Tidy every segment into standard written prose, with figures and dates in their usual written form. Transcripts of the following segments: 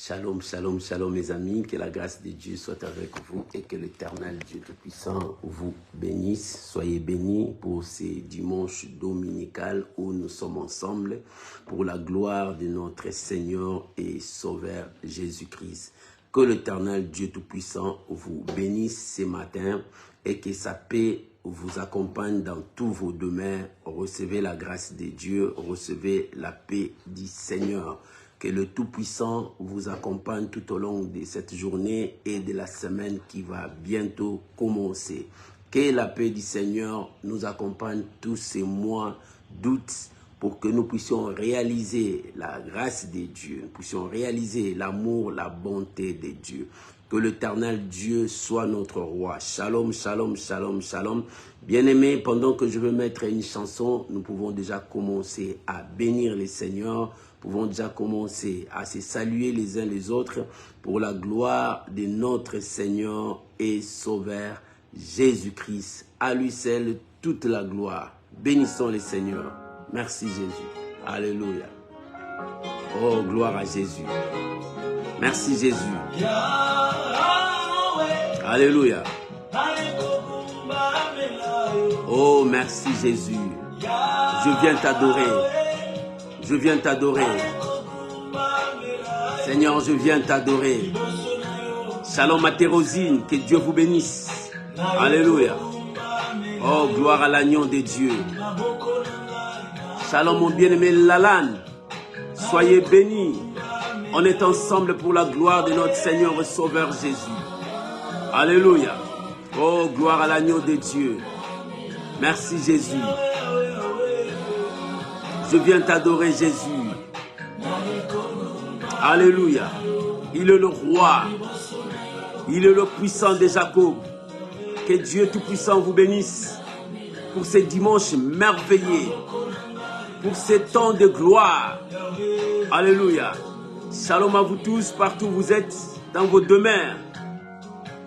Shalom, shalom, shalom mes amis, que la grâce de Dieu soit avec vous et que l'Éternel Dieu Tout-Puissant vous bénisse. Soyez bénis pour ces dimanches dominicales où nous sommes ensemble pour la gloire de notre Seigneur et Sauveur Jésus-Christ. Que l'Éternel Dieu Tout-Puissant vous bénisse ce matin et que sa paix vous accompagne dans tous vos demeures. Recevez la grâce de Dieu, recevez la paix du Seigneur. Que le Tout-Puissant vous accompagne tout au long de cette journée et de la semaine qui va bientôt commencer. Que la paix du Seigneur nous accompagne tous ces mois d'août pour que nous puissions réaliser la grâce de Dieu, nous puissions réaliser l'amour, la bonté de Dieu. Que l'Éternel Dieu soit notre roi. Shalom, shalom, shalom, shalom. Bien-aimés, pendant que je veux mettre une chanson, nous pouvons déjà commencer à bénir le Seigneur. Nous pouvons déjà commencer à se saluer les uns les autres pour la gloire de notre Seigneur et Sauveur Jésus-Christ. À lui seul toute la gloire. Bénissons le Seigneur. Merci Jésus. Alléluia. Oh, gloire à Jésus. Merci Jésus. Alléluia. Oh, merci Jésus. Je viens t'adorer. Je viens t'adorer. Seigneur, je viens t'adorer. Shalom à tes rosines, que Dieu vous bénisse. Alléluia. Oh, gloire à l'agneau de Dieu. Shalom mon bien-aimé Lalan. Soyez bénis. On est ensemble pour la gloire de notre Seigneur et Sauveur Jésus. Alléluia. Oh, gloire à l'agneau de Dieu. Merci Jésus. Je viens t'adorer Jésus. Alléluia. Il est le roi. Il est le puissant de Jacob. Que Dieu Tout-Puissant vous bénisse pour ces dimanches merveilleux, pour ces temps de gloire. Alléluia. Shalom à vous tous, partout où vous êtes, dans vos demeures.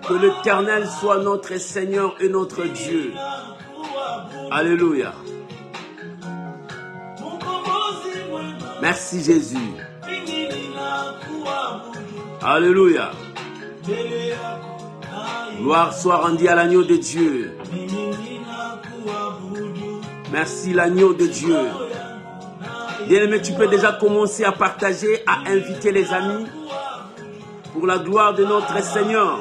Que l'Éternel soit notre Seigneur et notre Dieu. Alléluia. Merci Jésus. Alléluia. Gloire soit rendue à l'agneau de Dieu. Merci l'agneau de Dieu. Bien-aimé, tu peux déjà commencer à partager, à inviter les amis pour la gloire de notre Seigneur.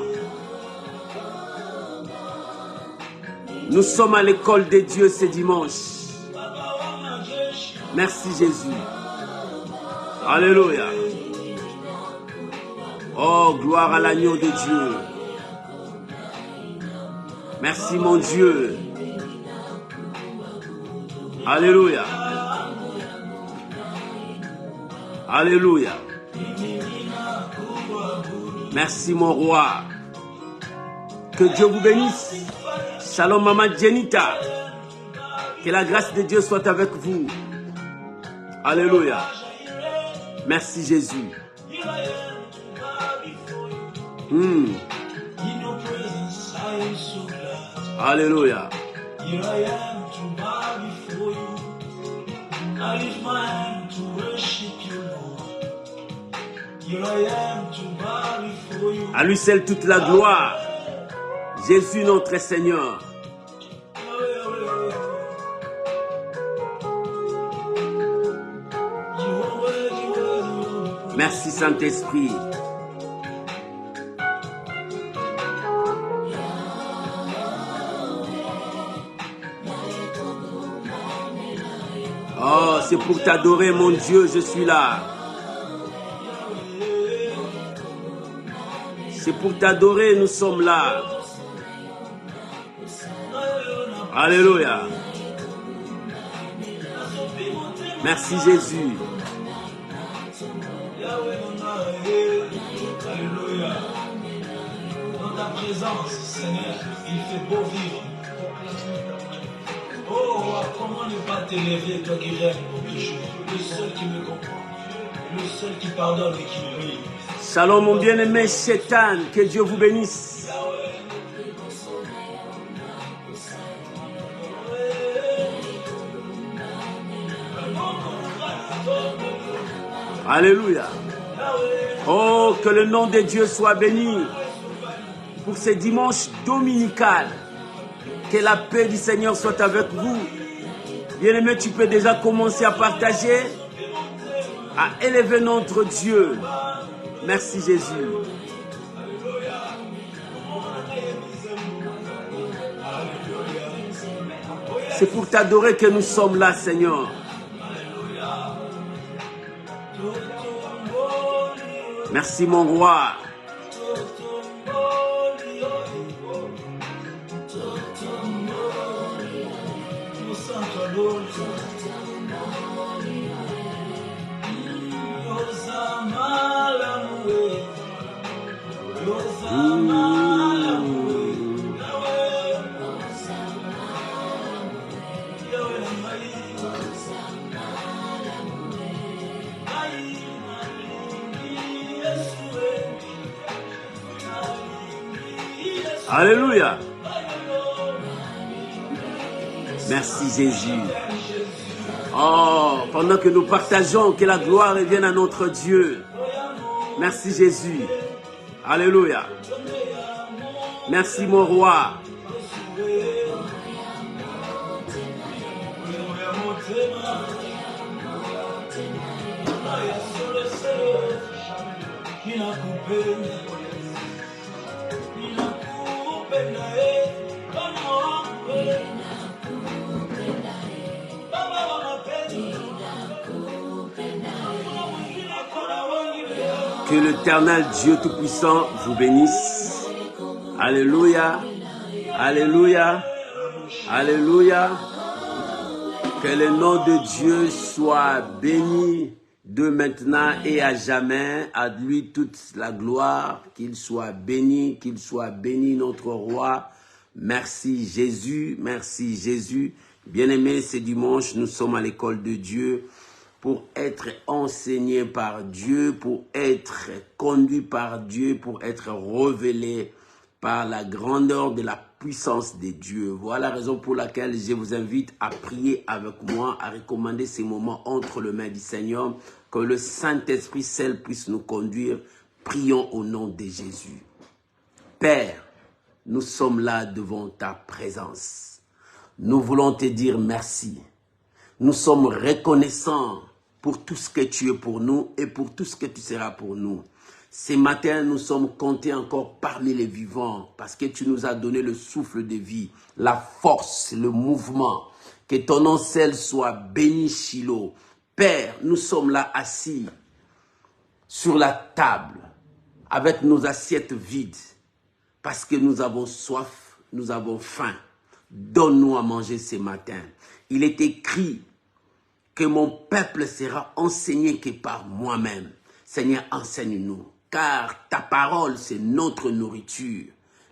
Nous sommes à l'école de Dieu ce dimanche. Merci Jésus. Alléluia. Oh, gloire à l'agneau de Dieu. Merci mon Dieu. Alléluia. Alléluia. Merci mon roi. Que Dieu vous bénisse. Shalom maman Jenita. Que la grâce de Dieu soit avec vous. Alléluia. Merci Jésus. Alléluia. À lui seul toute la gloire. Jésus notre Seigneur. Merci Saint-Esprit. Oh, c'est pour t'adorer mon Dieu, je suis là. C'est pour t'adorer, nous sommes là. Alléluia. Merci Jésus. Alléluia. Dans ta présence, Seigneur, il fait beau vivre. Oh, roi, comment ne pas t'élever, toi qui règnes pour toujours, le seul qui me comprend, le seul qui pardonne et qui brille. Shalom mon bien-aimé Chétan, que Dieu vous bénisse. Alléluia. Oh, que le nom de Dieu soit béni pour ces dimanches dominicales. Que la paix du Seigneur soit avec vous. Bien-aimé, tu peux déjà commencer à partager, à élever notre Dieu. Merci Jésus. C'est pour t'adorer que nous sommes là, Seigneur. Merci mon roi. Alléluia. Merci Jésus. Oh, pendant que nous partageons, que la gloire revienne à notre Dieu. Merci Jésus. Alléluia. Merci mon roi. Que l'Éternel Dieu Tout-Puissant vous bénisse. Alléluia. Alléluia. Alléluia. Que le nom de Dieu soit béni de maintenant et à jamais. À lui toute la gloire. Qu'il soit béni notre roi. Merci Jésus. Merci Jésus. Bien-aimés, c'est dimanche. Nous sommes à l'école de Dieu. Pour être enseigné par Dieu, pour être conduit par Dieu, pour être révélé par la grandeur de la puissance de Dieu. Voilà la raison pour laquelle je vous invite à prier avec moi, à recommander ces moments entre les mains du Seigneur, que le Saint-Esprit seul puisse nous conduire. Prions au nom de Jésus. Père, nous sommes là devant ta présence. Nous voulons te dire merci. Nous sommes reconnaissants pour tout ce que tu es pour nous et pour tout ce que tu seras pour nous. Ce matin, nous sommes comptés encore parmi les vivants parce que tu nous as donné le souffle de vie, la force, le mouvement. Que ton nom seul soit béni, Shiloh. Père, nous sommes là assis sur la table avec nos assiettes vides parce que nous avons soif, nous avons faim. Donne-nous à manger ce matin. Il est écrit que mon peuple sera enseigné que par moi-même. Seigneur, enseigne-nous, car ta parole, c'est notre nourriture.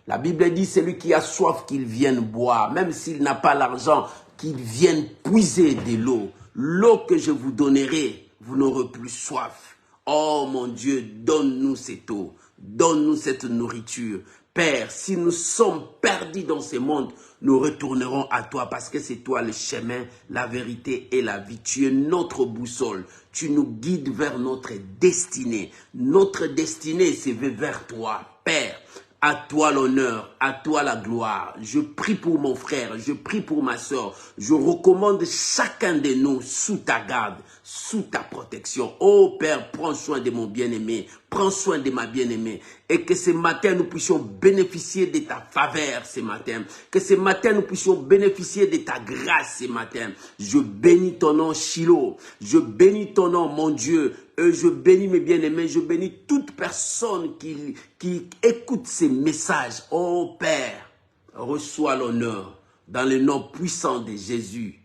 La Bible dit, celui qui a soif, qu'il vienne boire, même s'il n'a pas l'argent, qu'il vienne puiser de l'eau. L'eau que je vous donnerai, vous n'aurez plus soif. Oh mon Dieu, donne-nous cette eau, donne-nous cette nourriture. Père, si nous sommes perdus dans ce monde, nous retournerons à toi parce que c'est toi le chemin, la vérité et la vie. Tu es notre boussole. Tu nous guides vers notre destinée. Notre destinée, c'est vers toi, Père. À toi l'honneur, à toi la gloire. Je prie pour mon frère, je prie pour ma soeur. Je recommande chacun de nous sous ta garde, sous ta protection. Oh Père, prends soin de mon bien-aimé, prends soin de ma bien-aimée. Et que ce matin, nous puissions bénéficier de ta faveur ce matin. Que ce matin, nous puissions bénéficier de ta grâce ce matin. Je bénis ton nom, Shiloh. Je bénis ton nom, mon Dieu. Je bénis mes bien-aimés. Je bénis toute personne qui écoute ces messages. Oh Père, reçois l'honneur dans le nom puissant de Jésus.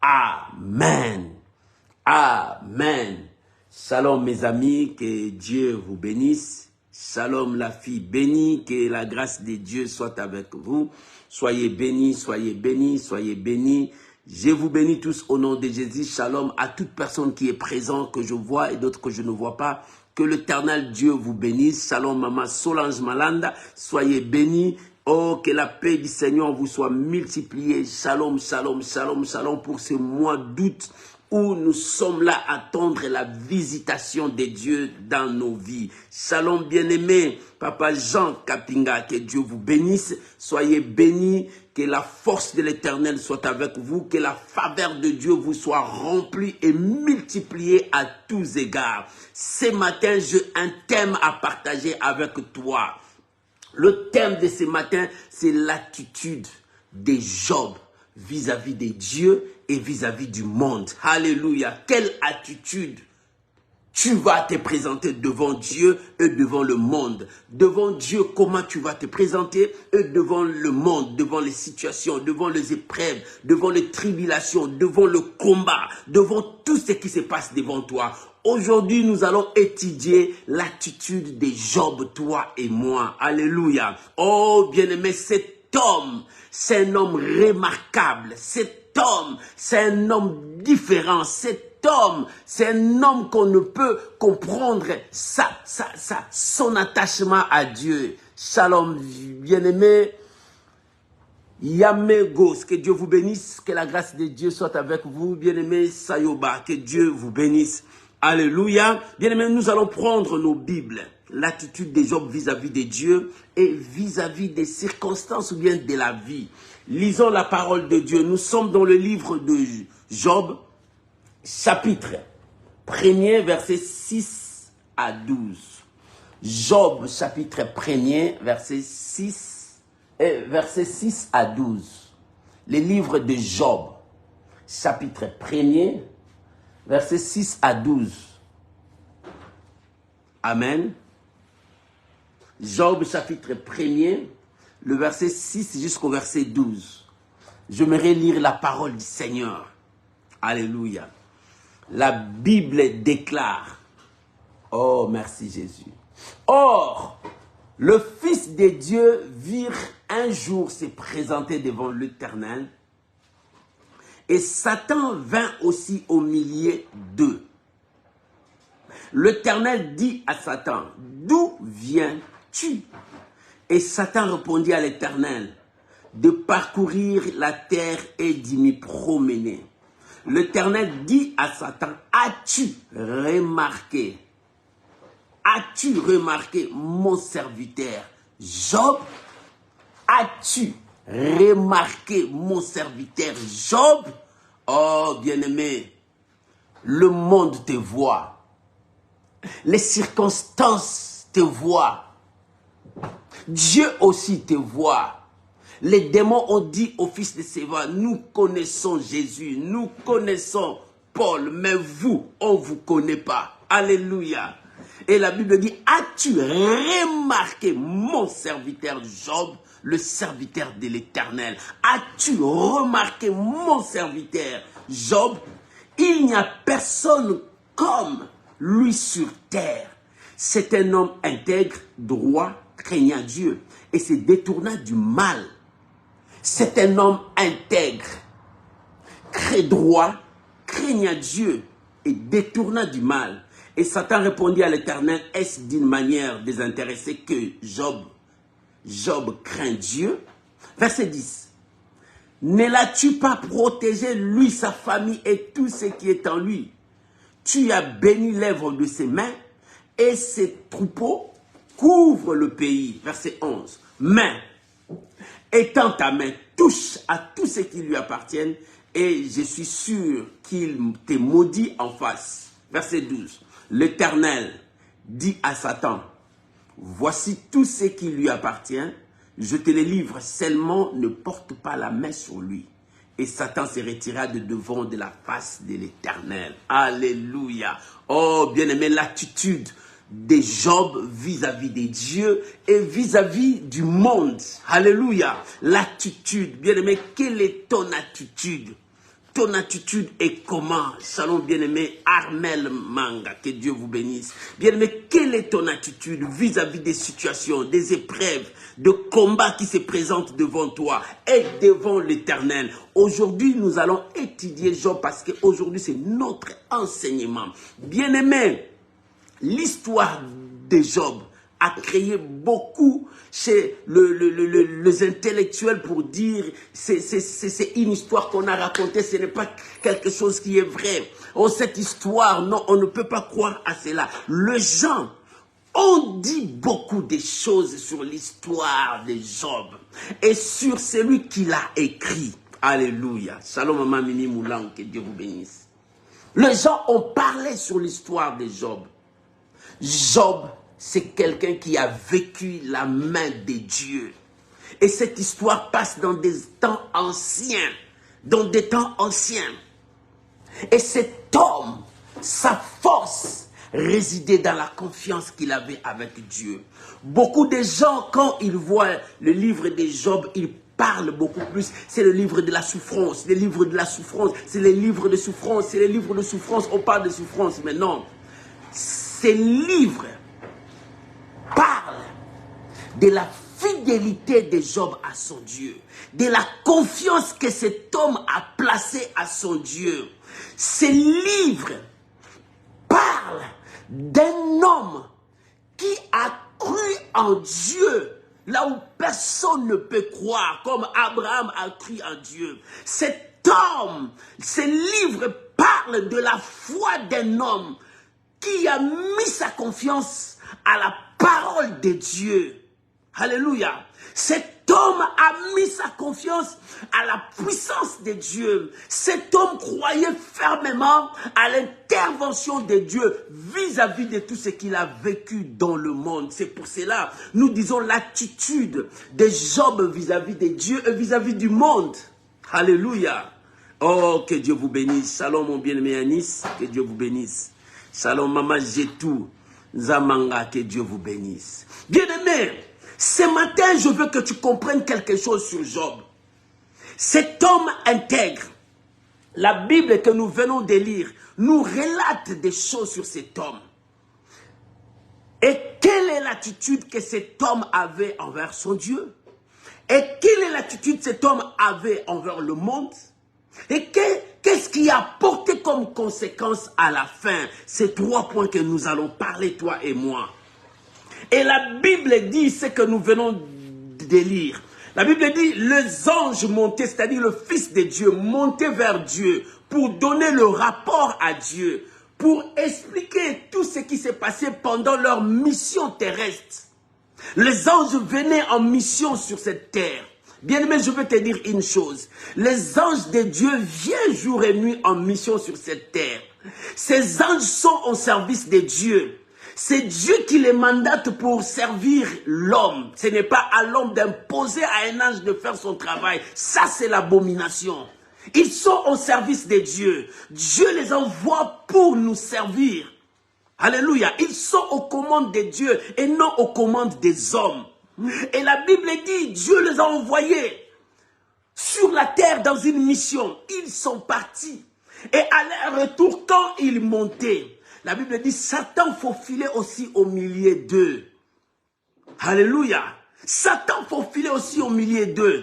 Amen. Amen. Shalom mes amis, que Dieu vous bénisse. Shalom la fille bénie, que la grâce de Dieu soit avec vous. Soyez bénis, soyez bénis, soyez bénis. Je vous bénis tous au nom de Jésus. Shalom à toute personne qui est présente, que je vois et d'autres que je ne vois pas. Que l'Éternel Dieu vous bénisse. Shalom maman Solange Malanda, soyez bénis. Oh, que la paix du Seigneur vous soit multipliée. Shalom, shalom, shalom, shalom pour ce mois d'août. où nous sommes là à attendre la visitation de Dieu dans nos vies. Shalom bien-aimé, Papa Jean Kapinga, que Dieu vous bénisse. Soyez bénis, que la force de l'Éternel soit avec vous, que la faveur de Dieu vous soit remplie et multipliée à tous égards. Ce matin, j'ai un thème à partager avec toi. Le thème de ce matin, c'est l'attitude de Job vis-à-vis de Dieu et vis-à-vis du monde. Alléluia. Quelle attitude tu vas te présenter devant Dieu et devant le monde. Devant Dieu, comment tu vas te présenter, et devant le monde, devant les situations, devant les épreuves, devant les tribulations, devant le combat, devant tout ce qui se passe devant toi. Aujourd'hui, nous allons étudier l'attitude de Job, toi et moi. Alléluia. Oh, bien-aimé, cet homme, c'est un homme remarquable. Cet homme, c'est un homme différent. Cet homme, c'est un homme qu'on ne peut comprendre son attachement à Dieu. Shalom, bien-aimé. Yamegos, que Dieu vous bénisse, que la grâce de Dieu soit avec vous. Bien-aimé Sayoba, que Dieu vous bénisse. Alléluia. Bien-aimé, nous allons prendre nos Bibles, l'attitude de Job vis-à-vis de Dieu et vis-à-vis des circonstances ou bien de la vie. Lisons la parole de Dieu. Nous sommes dans le livre de Job, chapitre 1er, versets 6 à 12. Job, chapitre 1er, versets 6 à 12. Le livre de Job, chapitre 1er, versets 6 à 12. Amen. Job, chapitre 1er, le verset 6 jusqu'au verset 12. J'aimerais lire la parole du Seigneur. Alléluia. La Bible déclare, oh merci Jésus. Or, le Fils de Dieu virent un jour se présenter devant l'Éternel, et Satan vint aussi au milieu d'eux. L'Éternel dit à Satan, d'où viens-tu? Et Satan répondit à l'Éternel, de parcourir la terre et d'y m'y promener. L'Éternel dit à Satan, as-tu remarqué mon serviteur Job? As-tu remarqué mon serviteur Job? Oh bien-aimé, le monde te voit. Les circonstances te voient. Dieu aussi te voit. Les démons ont dit au fils de Séva, nous connaissons Jésus, nous connaissons Paul, mais vous, on ne vous connaît pas. Alléluia. Et la Bible dit, as-tu remarqué mon serviteur Job, le serviteur de l'Éternel? As-tu remarqué mon serviteur Job? Il n'y a personne comme lui sur terre. C'est un homme intègre, droit, craignant Dieu et se détournant du mal. C'est un homme intègre, très droit, craignant Dieu et détournant du mal. Et Satan répondit à l'Éternel, est-ce d'une manière désintéressée que Job craint Dieu? Verset 10. Ne l'as-tu pas protégé, lui, sa famille et tout ce qui est en lui? Tu as béni l'œuvre de ses mains et ses troupeaux couvrent le pays. Verset 11. Mais étends ta main, touche à tout ce qui lui appartient et je suis sûr qu'il te maudit en face. Verset 12. L'Éternel dit à Satan, voici tout ce qui lui appartient, je te le livre, seulement ne porte pas la main sur lui. Et Satan se retira de devant de la face de l'Éternel. Alléluia. Oh, bien-aimé, l'attitude de Job vis-à-vis de Dieu et vis-à-vis du monde. Alléluia. L'attitude, bien-aimé, quelle est ton attitude? Ton attitude est comment? Shalom bien-aimé, Armel Manga, que Dieu vous bénisse. Bien-aimé, quelle est ton attitude vis-à-vis des situations, des épreuves, de combats qui se présentent devant toi et devant l'Éternel? Aujourd'hui, nous allons étudier Job parce qu'aujourd'hui, c'est notre enseignement. Bien-aimé, l'histoire de Job a créé beaucoup chez les intellectuels pour dire c'est une histoire qu'on a racontée, ce n'est pas quelque chose qui est vrai. Oh, cette histoire, non, on ne peut pas croire à cela. Les gens ont dit beaucoup de choses sur l'histoire de Job et sur celui qui l'a écrit. Alléluia. Shalom, maman Mini Moulan, que Dieu vous bénisse. Les gens ont parlé sur l'histoire de Job. Job, c'est quelqu'un qui a vécu la main de Dieu. Et cette histoire passe dans des temps anciens. Dans des temps anciens. Et cet homme, sa force résidait dans la confiance qu'il avait avec Dieu. Beaucoup de gens, quand ils voient le livre de Job, ils parlent beaucoup plus. C'est le livre de la souffrance, le livre de la souffrance, c'est le livre de souffrance, c'est le livre de souffrance, on parle de souffrance, mais non. Ces livres parlent de la fidélité de Job à son Dieu, de la confiance que cet homme a placée à son Dieu. Ces livres parlent d'un homme qui a cru en Dieu, là où personne ne peut croire, comme Abraham a cru en Dieu. Cet homme, ces livres parlent de la foi d'un homme qui a mis sa confiance à la parole de Dieu. Alléluia. Cet homme a mis sa confiance à la puissance de Dieu. Cet homme croyait fermement à l'intervention de Dieu vis-à-vis de tout ce qu'il a vécu dans le monde. C'est pour cela, nous disons l'attitude de Job vis-à-vis de Dieu et vis-à-vis du monde. Alléluia. Oh, que Dieu vous bénisse. Shalom, mon bien-aimé Anis. Que Dieu vous bénisse. Shalom, maman Jetou. Zamanga, que Dieu vous bénisse. Bien-aimé, ce matin, je veux que tu comprennes quelque chose sur Job. Cet homme intègre, la Bible que nous venons de lire, nous relate des choses sur cet homme. Et quelle est l'attitude que cet homme avait envers son Dieu? Et quelle est l'attitude que cet homme avait envers le monde? Et qu'est-ce qui a porté comme conséquence à la fin? Ces trois points que nous allons parler, toi et moi. Et la Bible dit ce que nous venons de lire. La Bible dit, les anges montaient, c'est-à-dire le Fils de Dieu, montaient vers Dieu pour donner le rapport à Dieu, pour expliquer tout ce qui s'est passé pendant leur mission terrestre. Les anges venaient en mission sur cette terre. Bien-aimé, je veux te dire une chose. Les anges de Dieu viennent jour et nuit en mission sur cette terre. Ces anges sont au service de Dieu. C'est Dieu qui les mandate pour servir l'homme. Ce n'est pas à l'homme d'imposer à un ange de faire son travail. Ça, c'est l'abomination. Ils sont au service de Dieu. Dieu les envoie pour nous servir. Alléluia. Ils sont aux commandes de Dieu et non aux commandes des hommes. Et la Bible dit, Dieu les a envoyés sur la terre dans une mission. Ils sont partis. Et à leur retour, quand ils montaient, la Bible dit, Satan faufilait aussi au milieu d'eux. Alléluia. Satan faufilait aussi au milieu d'eux.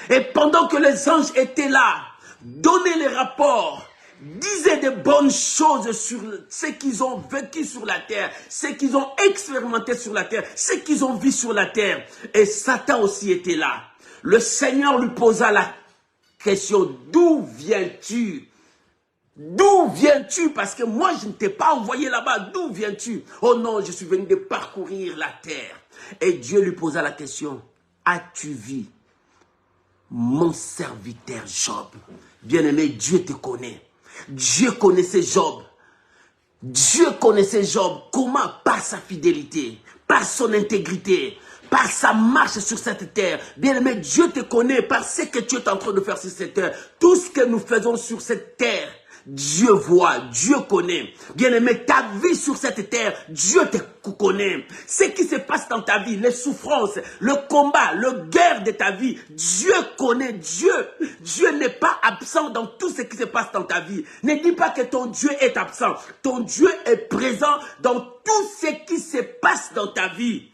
Et pendant que les anges étaient là, donnaient les rapports, disaient de bonnes choses sur ce qu'ils ont vécu sur la terre, ce qu'ils ont expérimenté sur la terre, ce qu'ils ont vu sur la terre. Et Satan aussi était là. Le Seigneur lui posa la question, d'où viens-tu? D'où viens-tu? Parce que moi, je ne t'ai pas envoyé là-bas. D'où viens-tu? Oh non, je suis venu de parcourir la terre. Et Dieu lui posa la question, as-tu vu mon serviteur Job? Bien-aimé, Dieu te connaît. Dieu connaissait Job. Dieu connaissait Job. Comment? Par sa fidélité, par son intégrité, par sa marche sur cette terre. Bien-aimé, Dieu te connaît par ce que tu es en train de faire sur cette terre. Tout ce que nous faisons sur cette terre, Dieu voit, Dieu connaît. Bien-aimé, ta vie sur cette terre, Dieu te connaît. Ce qui se passe dans ta vie, les souffrances, le combat, le guerre de ta vie, Dieu connaît. Dieu n'est pas absent dans tout ce qui se passe dans ta vie. Ne dis pas que ton Dieu est absent. Ton Dieu est présent dans tout ce qui se passe dans ta vie.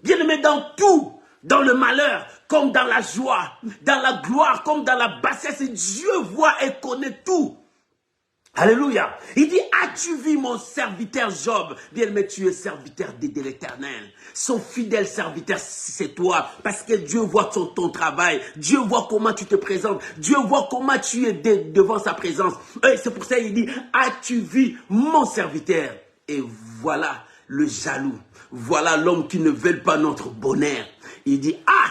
Bien-aimé, dans tout. Dans le malheur, comme dans la joie, dans la gloire, comme dans la bassesse, Dieu voit et connaît tout. Alléluia. Il dit, as-tu vu mon serviteur Job? Bien, mais tu es serviteur de l'Éternel. Son fidèle serviteur, c'est toi. Parce que Dieu voit ton travail. Dieu voit comment tu te présentes. Dieu voit comment tu es devant sa présence. Et c'est pour ça qu'il dit, as-tu vu mon serviteur? Et voilà le jaloux. Voilà l'homme qui ne veut pas notre bonheur. Il dit, ah!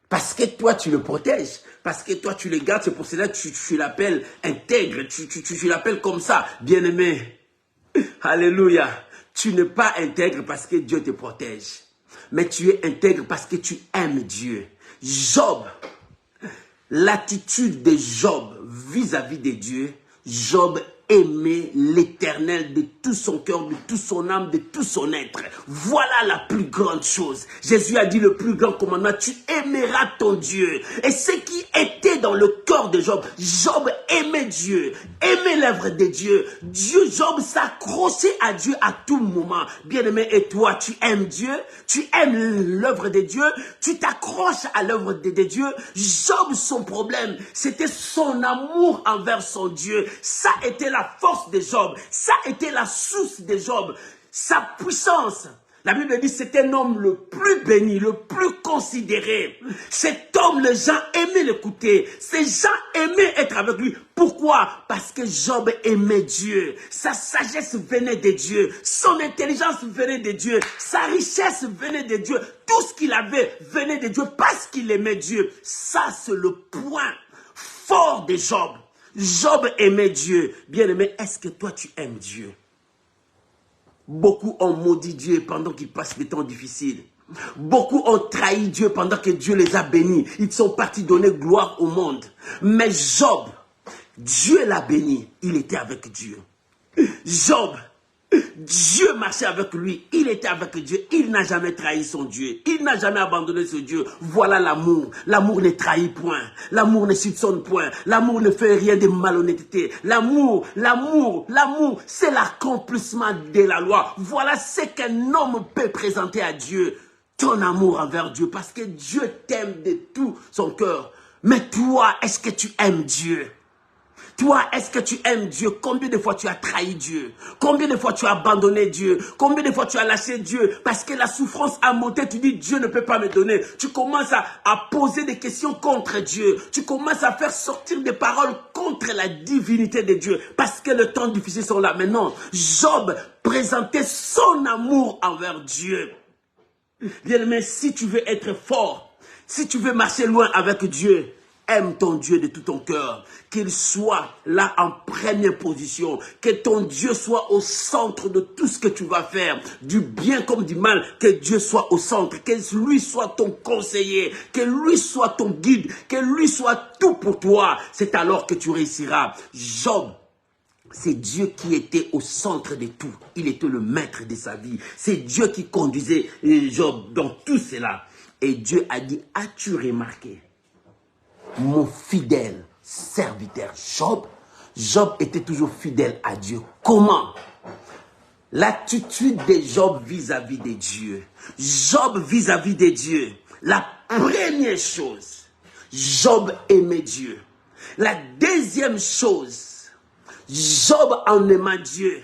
Parce que toi, tu le protèges. Parce que toi, tu le gardes. C'est pour cela que tu l'appelles intègre. Tu l'appelles comme ça. Bien-aimé. Alléluia. Tu n'es pas intègre parce que Dieu te protège. Mais tu es intègre parce que tu aimes Dieu. Job. L'attitude de Job vis-à-vis de Dieu. Job aimait l'Éternel de tout son cœur, de toute son âme, de tout son être. Voilà la plus grande chose. Jésus a dit le plus grand commandement, tu aimeras ton Dieu. Et ce qui était dans le cœur de Job, Job aimait Dieu, aimait l'œuvre de Dieu. Job s'accrochait à Dieu à tout moment. Bien-aimé, et toi, tu aimes Dieu, tu aimes l'œuvre de Dieu, tu t'accroches à l'œuvre de Dieu. Job, son problème, c'était son amour envers son Dieu. Ça était la force de Job. Ça était la source de Job. Sa puissance. La Bible dit c'est un homme le plus béni, le plus considéré. Cet homme, les gens aimaient l'écouter. Ces gens aimaient être avec lui. Pourquoi? Parce que Job aimait Dieu. Sa sagesse venait de Dieu. Son intelligence venait de Dieu. Sa richesse venait de Dieu. Tout ce qu'il avait venait de Dieu parce qu'il aimait Dieu. Ça, c'est le point fort de Job. Job aimait Dieu. Bien-aimé, est-ce que toi tu aimes Dieu? Beaucoup ont maudit Dieu pendant qu'ils passent des temps difficiles. Beaucoup ont trahi Dieu pendant que Dieu les a bénis. Ils sont partis donner gloire au monde. Mais Job, Dieu l'a béni. Il était avec Dieu. Job, Dieu marchait avec lui, il était avec Dieu, il n'a jamais trahi son Dieu, il n'a jamais abandonné ce Dieu. Voilà l'amour. L'amour ne trahit point, l'amour ne soupçonne point, l'amour ne fait rien de malhonnêteté. L'amour, c'est l'accomplissement de la loi. Voilà ce qu'un homme peut présenter à Dieu, ton amour envers Dieu, parce que Dieu t'aime de tout son cœur. Mais toi, est-ce que tu aimes Dieu? Toi, est-ce que tu aimes Dieu? Combien de fois tu as trahi Dieu? Combien de fois tu as abandonné Dieu? Combien de fois tu as lâché Dieu? Parce que la souffrance a monté, tu dis Dieu ne peut pas me donner. Tu commences à poser des questions contre Dieu. Tu commences à faire sortir des paroles contre la divinité de Dieu. Parce que le temps difficile sont là. Mais non, Job présentait son amour envers Dieu. Bien-aimé, si tu veux être fort, si tu veux marcher loin avec Dieu, aime ton Dieu de tout ton cœur, qu'il soit là en première position, que ton Dieu soit au centre de tout ce que tu vas faire, du bien comme du mal, que Dieu soit au centre, que lui soit ton conseiller, que lui soit ton guide, que lui soit tout pour toi. C'est alors que tu réussiras. Job, c'est Dieu qui était au centre de tout. Il était le maître de sa vie. C'est Dieu qui conduisait Job dans tout cela. Et Dieu a dit, as-tu remarqué mon fidèle serviteur Job? Job était toujours fidèle à Dieu. Comment? L'attitude de Job vis-à-vis de Dieu. Job vis-à-vis de Dieu. La première chose, Job aimait Dieu. La deuxième chose, Job en aimant Dieu.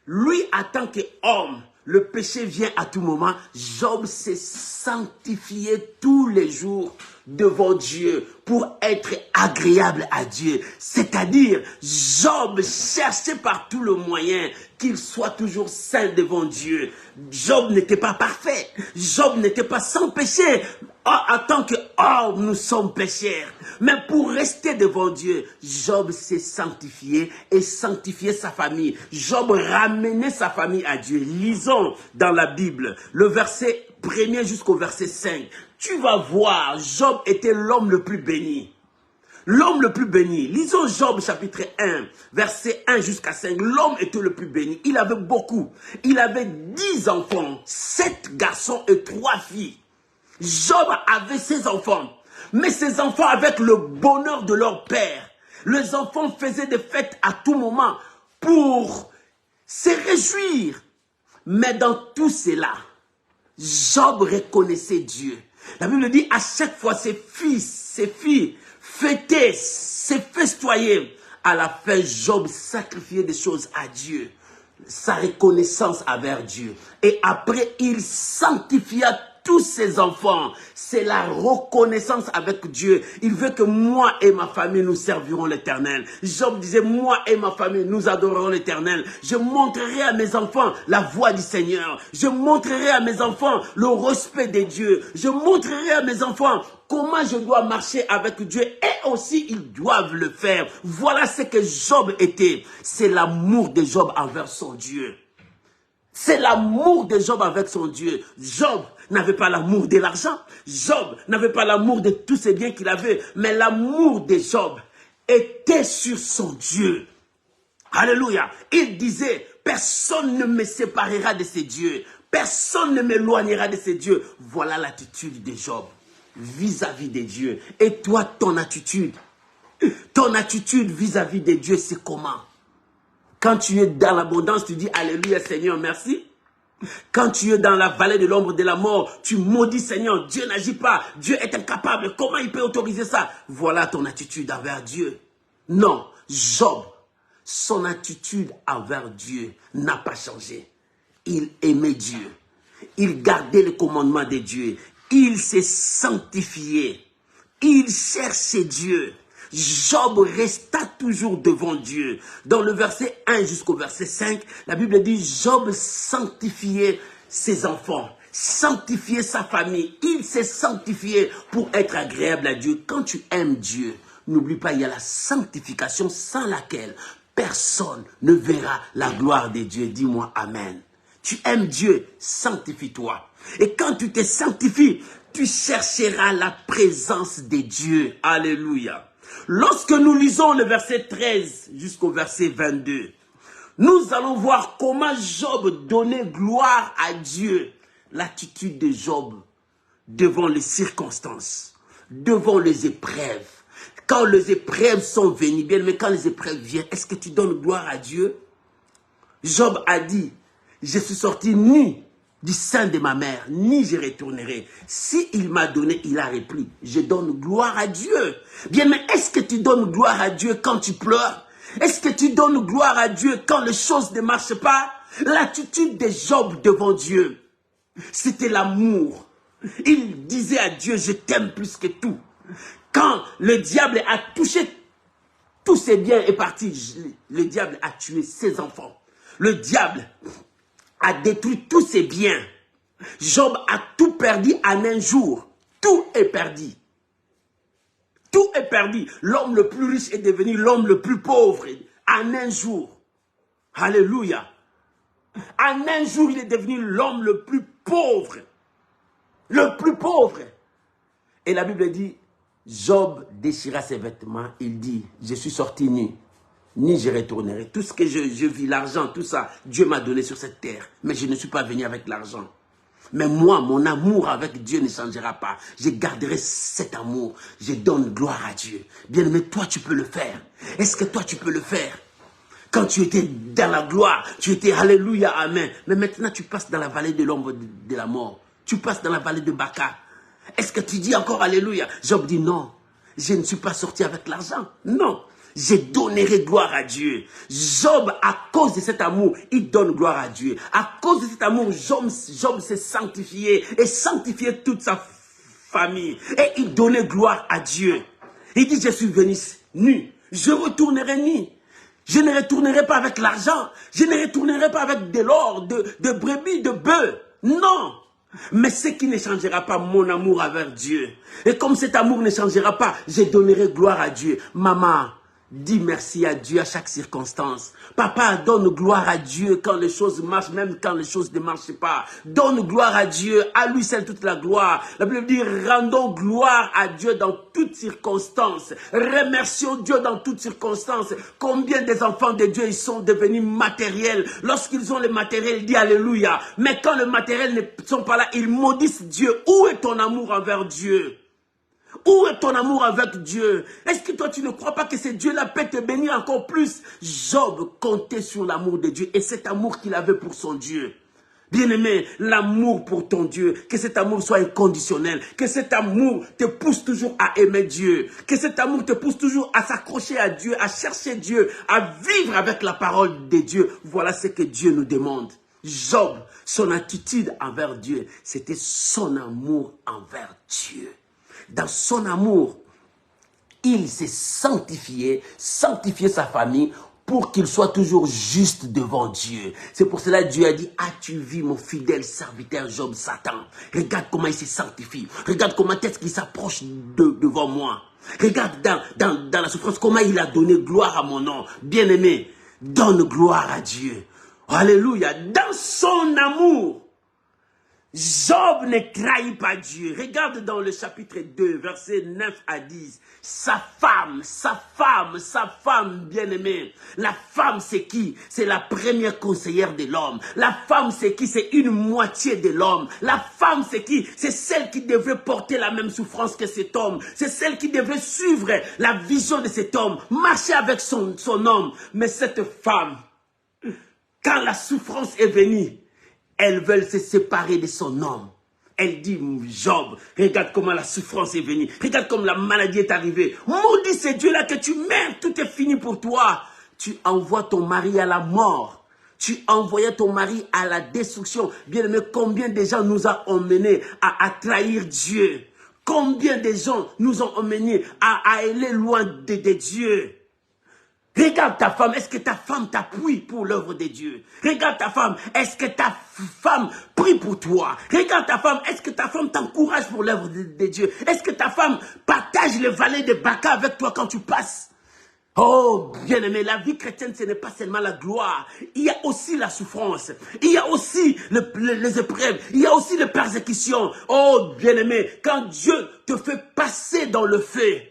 Lui, en tant qu'homme, le péché vient à tout moment. Job s'est sanctifié tous les jours devant Dieu pour être agréable à Dieu. C'est-à-dire, Job cherchait par tout le moyen qu'il soit toujours saint devant Dieu. Job n'était pas parfait. Job n'était pas sans péché. En tant qu'homme, nous sommes pécheurs. Mais pour rester devant Dieu, Job s'est sanctifié et sanctifié sa famille. Job ramenait sa famille à Dieu. Lisons dans la Bible le verset 1er jusqu'au verset 5. Tu vas voir, Job était l'homme le plus béni. L'homme le plus béni. Lisons Job chapitre 1, verset 1 jusqu'à 5. L'homme était le plus béni. Il avait beaucoup. Il avait 10 enfants, 7 garçons et 3 filles. Job avait ses enfants. Mais ses enfants avec le bonheur de leur père. Les enfants faisaient des fêtes à tout moment pour se réjouir. Mais dans tout cela, Job reconnaissait Dieu. La Bible dit à chaque fois ses fils, ses filles fêtaient, se festoyaient À la fin, Job sacrifiait des choses à Dieu. Sa reconnaissance envers Dieu. Et après, il sanctifia tous ses enfants. C'est la reconnaissance avec Dieu. Il veut que moi et ma famille, nous servirons l'Éternel. Job disait, moi et ma famille, nous adorerons l'Éternel. Je montrerai à mes enfants la voie du Seigneur. Je montrerai à mes enfants le respect de Dieu. Je montrerai à mes enfants comment je dois marcher avec Dieu. Et aussi, ils doivent le faire. Voilà ce que Job était. C'est l'amour de Job envers son Dieu. C'est l'amour de Job avec son Dieu. Job n'avait pas l'amour de l'argent. Job n'avait pas l'amour de tous ces biens qu'il avait. Mais l'amour de Job était sur son Dieu. Alléluia. Il disait, personne ne me séparera de ces dieux. Personne ne m'éloignera de ces dieux. Voilà l'attitude de Job vis-à-vis des dieux. Et toi, ton attitude vis-à-vis des dieux, c'est comment? Quand tu es dans l'abondance, tu dis Alléluia Seigneur, merci. Quand tu es dans la vallée de l'ombre de la mort, tu maudis Seigneur, Dieu n'agit pas, Dieu est incapable, comment il peut autoriser ça? Voilà ton attitude envers Dieu. Non, Job, son attitude envers Dieu n'a pas changé. Il aimait Dieu, il gardait les commandements de Dieu, il s'est sanctifié, il cherchait Dieu. Job resta toujours devant Dieu. Dans le verset 1 jusqu'au verset 5, la Bible dit Job sanctifiait ses enfants, sanctifiait sa famille. Il s'est sanctifié pour être agréable à Dieu. Quand tu aimes Dieu, n'oublie pas, il y a la sanctification sans laquelle personne ne verra la gloire de Dieu. Dis-moi Amen. Tu aimes Dieu, sanctifie-toi. Et quand tu te sanctifies, tu chercheras la présence de Dieu. Alléluia. Lorsque nous lisons le verset 13 jusqu'au verset 22, nous allons voir comment Job donnait gloire à Dieu. L'attitude de Job devant les circonstances, devant les épreuves. Quand les épreuves sont venues, bien, mais quand les épreuves viennent, est-ce que tu donnes gloire à Dieu? Job a dit, je suis sorti ni du sein de ma mère, ni je retournerai. Si il m'a donné, il a repris. Je donne gloire à Dieu. Bien, mais est-ce que tu donnes gloire à Dieu quand tu pleures? Est-ce que tu donnes gloire à Dieu quand les choses ne marchent pas? L'attitude de Job devant Dieu, c'était l'amour. Il disait à Dieu, je t'aime plus que tout. Quand le diable a touché tous ses biens et parti, le diable a tué ses enfants. Le diable a détruit tous ses biens. Job a tout perdu en un jour. Tout est perdu. Tout est perdu. L'homme le plus riche est devenu l'homme le plus pauvre en un jour. Alléluia. En un jour, il est devenu l'homme le plus pauvre. Le plus pauvre. Et la Bible dit, Job déchira ses vêtements. Il dit, je suis sorti nu. Ni je retournerai. Tout ce que je vis, l'argent, tout ça, Dieu m'a donné sur cette terre. Mais je ne suis pas venu avec l'argent. Mais moi, mon amour avec Dieu ne changera pas. Je garderai cet amour. Je donne gloire à Dieu. Bien, mais toi, tu peux le faire. Est-ce que toi, tu peux le faire? Quand tu étais dans la gloire, tu étais Alléluia, Amen. Mais maintenant, tu passes dans la vallée de l'ombre de la mort. Tu passes dans la vallée de Baka. Est-ce que tu dis encore Alléluia? Job dit non. Je ne suis pas sorti avec l'argent. Non. Je donnerai gloire à Dieu. Job, à cause de cet amour, il donne gloire à Dieu. À cause de cet amour, Job s'est sanctifié et sanctifié toute sa famille. Et il donnait gloire à Dieu. Il dit, je suis venu nu. Je retournerai nu. Je ne retournerai pas avec l'argent. Je ne retournerai pas avec de l'or, de brebis, de bœufs. Non. Mais ce qui ne changera pas, mon amour envers Dieu. Et comme cet amour ne changera pas, je donnerai gloire à Dieu. Maman, dis merci à Dieu à chaque circonstance. Papa, donne gloire à Dieu quand les choses marchent, même quand les choses ne marchent pas. Donne gloire à Dieu, à lui seul toute la gloire. La Bible dit, rendons gloire à Dieu dans toutes circonstances. Remercions Dieu dans toutes circonstances. Combien des enfants de Dieu, ils sont devenus matériels. Lorsqu'ils ont le matériel, ils disent Alléluia. Mais quand le matériel ne sont pas là, ils maudissent Dieu. Où est ton amour envers Dieu? Où est ton amour avec Dieu? Est-ce que toi tu ne crois pas que ce Dieu-là peut te bénir encore plus? Job comptait sur l'amour de Dieu et cet amour qu'il avait pour son Dieu. Bien-aimé, l'amour pour ton Dieu, que cet amour soit inconditionnel, que cet amour te pousse toujours à aimer Dieu, que cet amour te pousse toujours à s'accrocher à Dieu, à chercher Dieu, à vivre avec la parole de Dieu. Voilà ce que Dieu nous demande. Job, son attitude envers Dieu, c'était son amour envers Dieu. Dans son amour, il s'est sanctifié sa famille, pour qu'il soit toujours juste devant Dieu. C'est pour cela que Dieu a dit, as-tu vu mon fidèle serviteur Job, Satan? Regarde comment il se sanctifie. Regarde comment est-ce qu'il s'approche devant moi. Regarde dans la souffrance, comment il a donné gloire à mon nom. Bien-aimé, donne gloire à Dieu. Alléluia. Dans son amour, Job ne trahit pas Dieu. Regarde dans le chapitre 2, versets 9 à 10. Sa femme bien-aimée. La femme, c'est qui? C'est la première conseillère de l'homme. La femme, c'est qui? C'est une moitié de l'homme. La femme, c'est qui? C'est celle qui devrait porter la même souffrance que cet homme. C'est celle qui devrait suivre la vision de cet homme. Marcher avec son homme. Mais cette femme, quand la souffrance est venue, elles veulent se séparer de son homme. Elle dit, Job, regarde comment la souffrance est venue. Regarde comme la maladie est arrivée. Maudit ce Dieu-là que tu meurs, tout est fini pour toi. Tu envoies ton mari à la mort. Tu envoyais ton mari à la destruction. Bien aimé, combien de gens nous a emmenés à trahir Dieu? Combien de gens nous ont emmenés à aller loin de Dieu? Regarde ta femme, est-ce que ta femme t'appuie pour l'œuvre de Dieu? Regarde ta femme, est-ce que ta femme prie pour toi? Regarde ta femme, est-ce que ta femme t'encourage pour l'œuvre de Dieu? Est-ce que ta femme partage les vallées de Baca avec toi quand tu passes? Oh, bien-aimé, la vie chrétienne, ce n'est pas seulement la gloire. Il y a aussi la souffrance. Il y a aussi les épreuves. Il y a aussi les persécutions. Oh, bien-aimé, quand Dieu te fait passer dans le feu,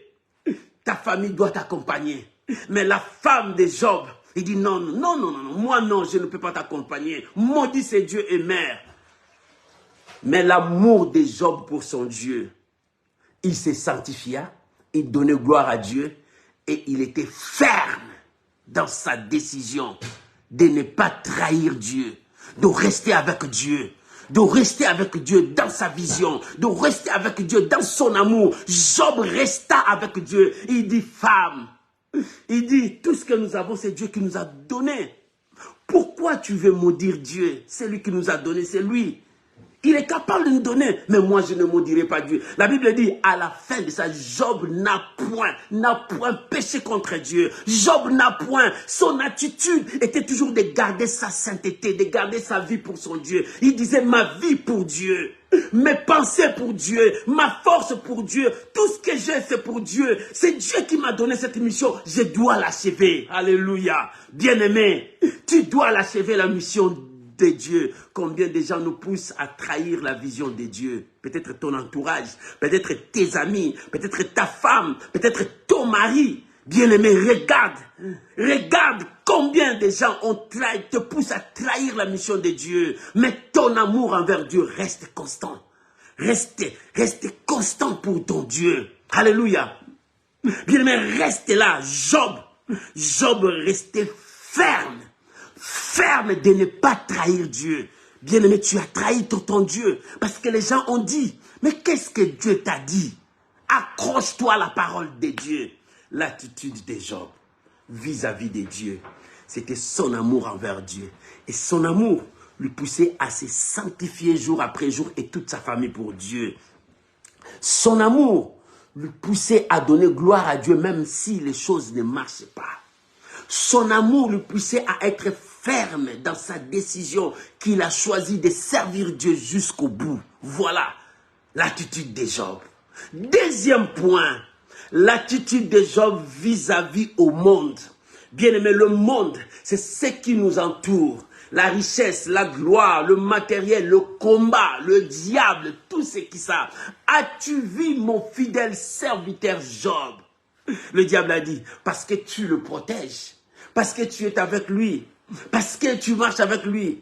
ta famille doit t'accompagner. Mais la femme de Job, il dit non, moi non, je ne peux pas t'accompagner. Maudit c'est Dieu et mère. Mais l'amour de Job pour son Dieu, il se sanctifia, il donnait gloire à Dieu et il était ferme dans sa décision de ne pas trahir Dieu, de rester avec Dieu. De rester avec Dieu dans sa vision, de rester avec Dieu dans son amour. Job resta avec Dieu. Il dit, femme, il dit, tout ce que nous avons, c'est Dieu qui nous a donné. Pourquoi tu veux maudire Dieu? C'est lui qui nous a donné, c'est lui. Il est capable de nous donner, mais moi je ne maudirai pas Dieu. La Bible dit, à la fin de ça, Job n'a point péché contre Dieu. Job n'a point, son attitude était toujours de garder sa sainteté, de garder sa vie pour son Dieu. Il disait, ma vie pour Dieu, mes pensées pour Dieu, ma force pour Dieu, tout ce que j'ai c'est pour Dieu. C'est Dieu qui m'a donné cette mission, je dois l'achever. Alléluia. Bien-aimé, tu dois l'achever la mission de Dieu. Combien de gens nous poussent à trahir la vision de Dieu? Peut-être ton entourage, peut-être tes amis, peut-être ta femme, peut-être ton mari. Bien-aimé, regarde combien de gens te poussent à trahir la mission de Dieu. Mais ton amour envers Dieu reste constant. Reste constant pour ton Dieu. Alléluia. Bien-aimé, reste là. Job restait ferme de ne pas trahir Dieu. Bien-aimé, tu as trahi ton Dieu. Parce que les gens ont dit, mais qu'est-ce que Dieu t'a dit? Accroche-toi à la parole de Dieu. L'attitude de Job vis-à-vis de Dieu, c'était son amour envers Dieu. Et son amour lui poussait à se sanctifier jour après jour et toute sa famille pour Dieu. Son amour lui poussait à donner gloire à Dieu même si les choses ne marchaient pas. Son amour lui poussait à être ferme dans sa décision qu'il a choisi de servir Dieu jusqu'au bout. Voilà l'attitude de Job. Deuxième point, l'attitude de Job vis-à-vis au monde. Bien-aimé, le monde, c'est ce qui nous entoure. La richesse, la gloire, le matériel, le combat, le diable, tout ce qui ça. As-tu vu mon fidèle serviteur Job? Le diable a dit, parce que tu le protèges, parce que tu es avec lui, parce que tu marches avec lui.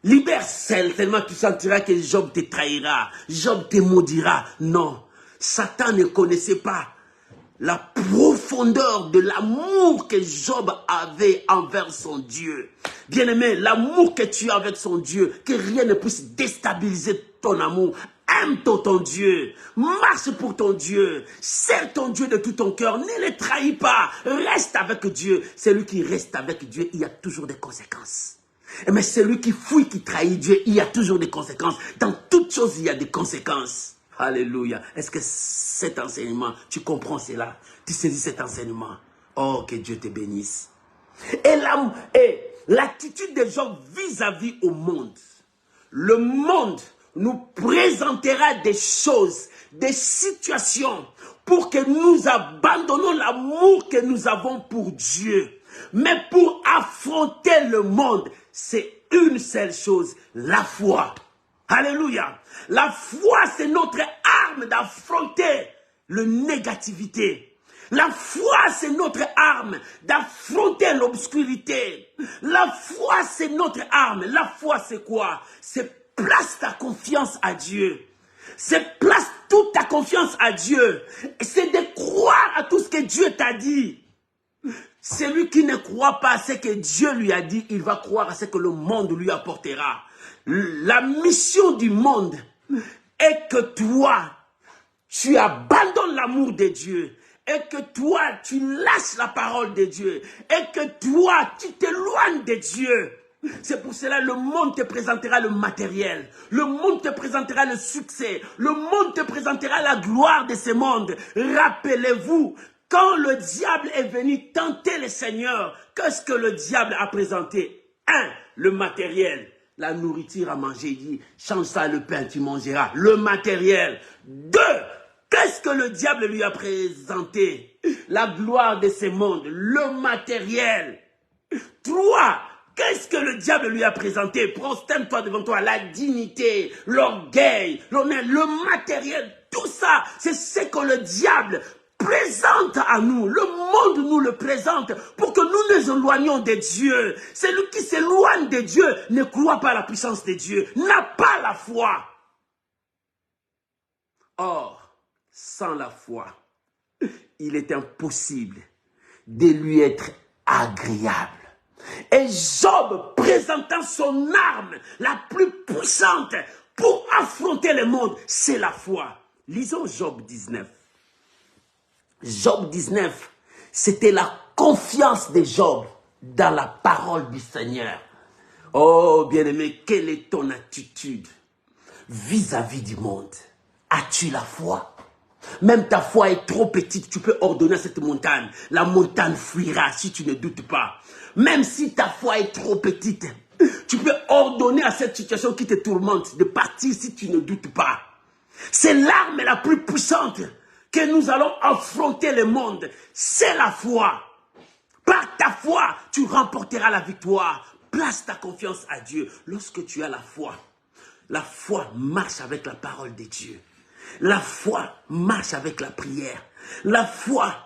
Libère celle, tellement tu sentiras que Job te trahira, Job te maudira. Non, Satan ne connaissait pas la profondeur de l'amour que Job avait envers son Dieu. Bien-aimé, l'amour que tu as avec son Dieu, que rien ne puisse déstabiliser ton amour. Aime ton Dieu, marche pour ton Dieu, sers ton Dieu de tout ton cœur, ne le trahis pas, reste avec Dieu. Celui qui reste avec Dieu, il y a toujours des conséquences. Mais celui qui fuit, qui trahit Dieu, il y a toujours des conséquences. Dans toutes choses, il y a des conséquences. Alléluia. Est-ce que cet enseignement, tu comprends cela? Tu saisis cet enseignement? Oh, que Dieu te bénisse. Et l'attitude des gens vis-à-vis au monde. Le monde nous présentera des choses, des situations pour que nous abandonnons l'amour que nous avons pour Dieu. Mais pour affronter le monde, c'est une seule chose, la foi. Alléluia. La foi, c'est notre arme d'affronter la négativité. La foi, c'est notre arme d'affronter l'obscurité. La foi, c'est notre arme. La foi, c'est quoi? C'est place ta confiance à Dieu. C'est place toute ta confiance à Dieu. C'est de croire à tout ce que Dieu t'a dit. Celui qui ne croit pas à ce que Dieu lui a dit, il va croire à ce que le monde lui apportera. La mission du monde est que toi, tu abandonnes l'amour de Dieu. Et que toi, tu lâches la parole de Dieu. Et que toi, tu t'éloignes de Dieu. C'est pour cela que le monde te présentera le matériel. Le monde te présentera le succès. Le monde te présentera la gloire de ce monde. Rappelez-vous, quand le diable est venu tenter le Seigneur, qu'est-ce que le diable a présenté? 1. Le matériel. La nourriture à manger. Il dit, change ça le pain, tu mangeras. Le matériel. 2. Qu'est-ce que le diable lui a présenté? La gloire de ce monde, le matériel. 3. Qu'est-ce que le diable lui a présenté? Prosterne-toi devant toi, la dignité, l'orgueil, l'honneur, le matériel. Tout ça, c'est ce que le diable présente à nous. Le monde nous le présente pour que nous nous éloignions de Dieu. Celui qui s'éloigne de Dieu ne croit pas à la puissance de Dieu, n'a pas la foi. Or, sans la foi, il est impossible de lui être agréable. Et Job, présentant son arme la plus puissante pour affronter le monde, c'est la foi. Lisons Job 19. Job 19, c'était la confiance de Job dans la parole du Seigneur. Oh, bien-aimé, quelle est ton attitude vis-à-vis du monde? As-tu la foi? Même ta foi est trop petite, tu peux ordonner à cette montagne. La montagne fuira si tu ne doutes pas. Même si ta foi est trop petite, tu peux ordonner à cette situation qui te tourmente de partir si tu ne doutes pas. C'est l'arme la plus puissante que nous allons affronter le monde. C'est la foi. Par ta foi, tu remporteras la victoire. Place ta confiance à Dieu. Lorsque tu as la foi marche avec la parole de Dieu. La foi marche avec la prière. La foi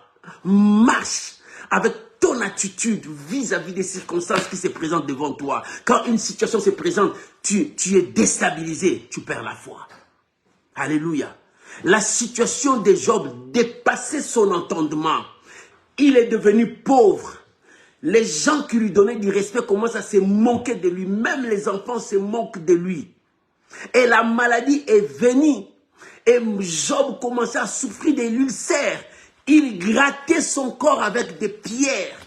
marche avec ton attitude vis-à-vis des circonstances qui se présentent devant toi. Quand une situation se présente, tu es déstabilisé, tu perds la foi. Alléluia. La situation de Job dépassait son entendement. Il est devenu pauvre. Les gens qui lui donnaient du respect commencent à se moquer de lui. Même les enfants se moquent de lui. Et la maladie est venue. Et Job commençait à souffrir de l'ulcère. Il grattait son corps avec des pierres.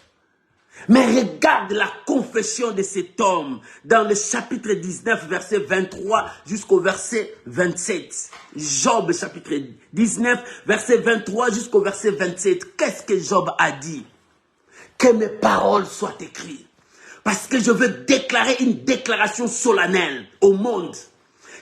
Mais regarde la confession de cet homme dans le chapitre 19, verset 23 jusqu'au verset 27. Job, chapitre 19, verset 23 jusqu'au verset 27. Qu'est-ce que Job a dit? Que mes paroles soient écrites. Parce que je veux déclarer une déclaration solennelle au monde.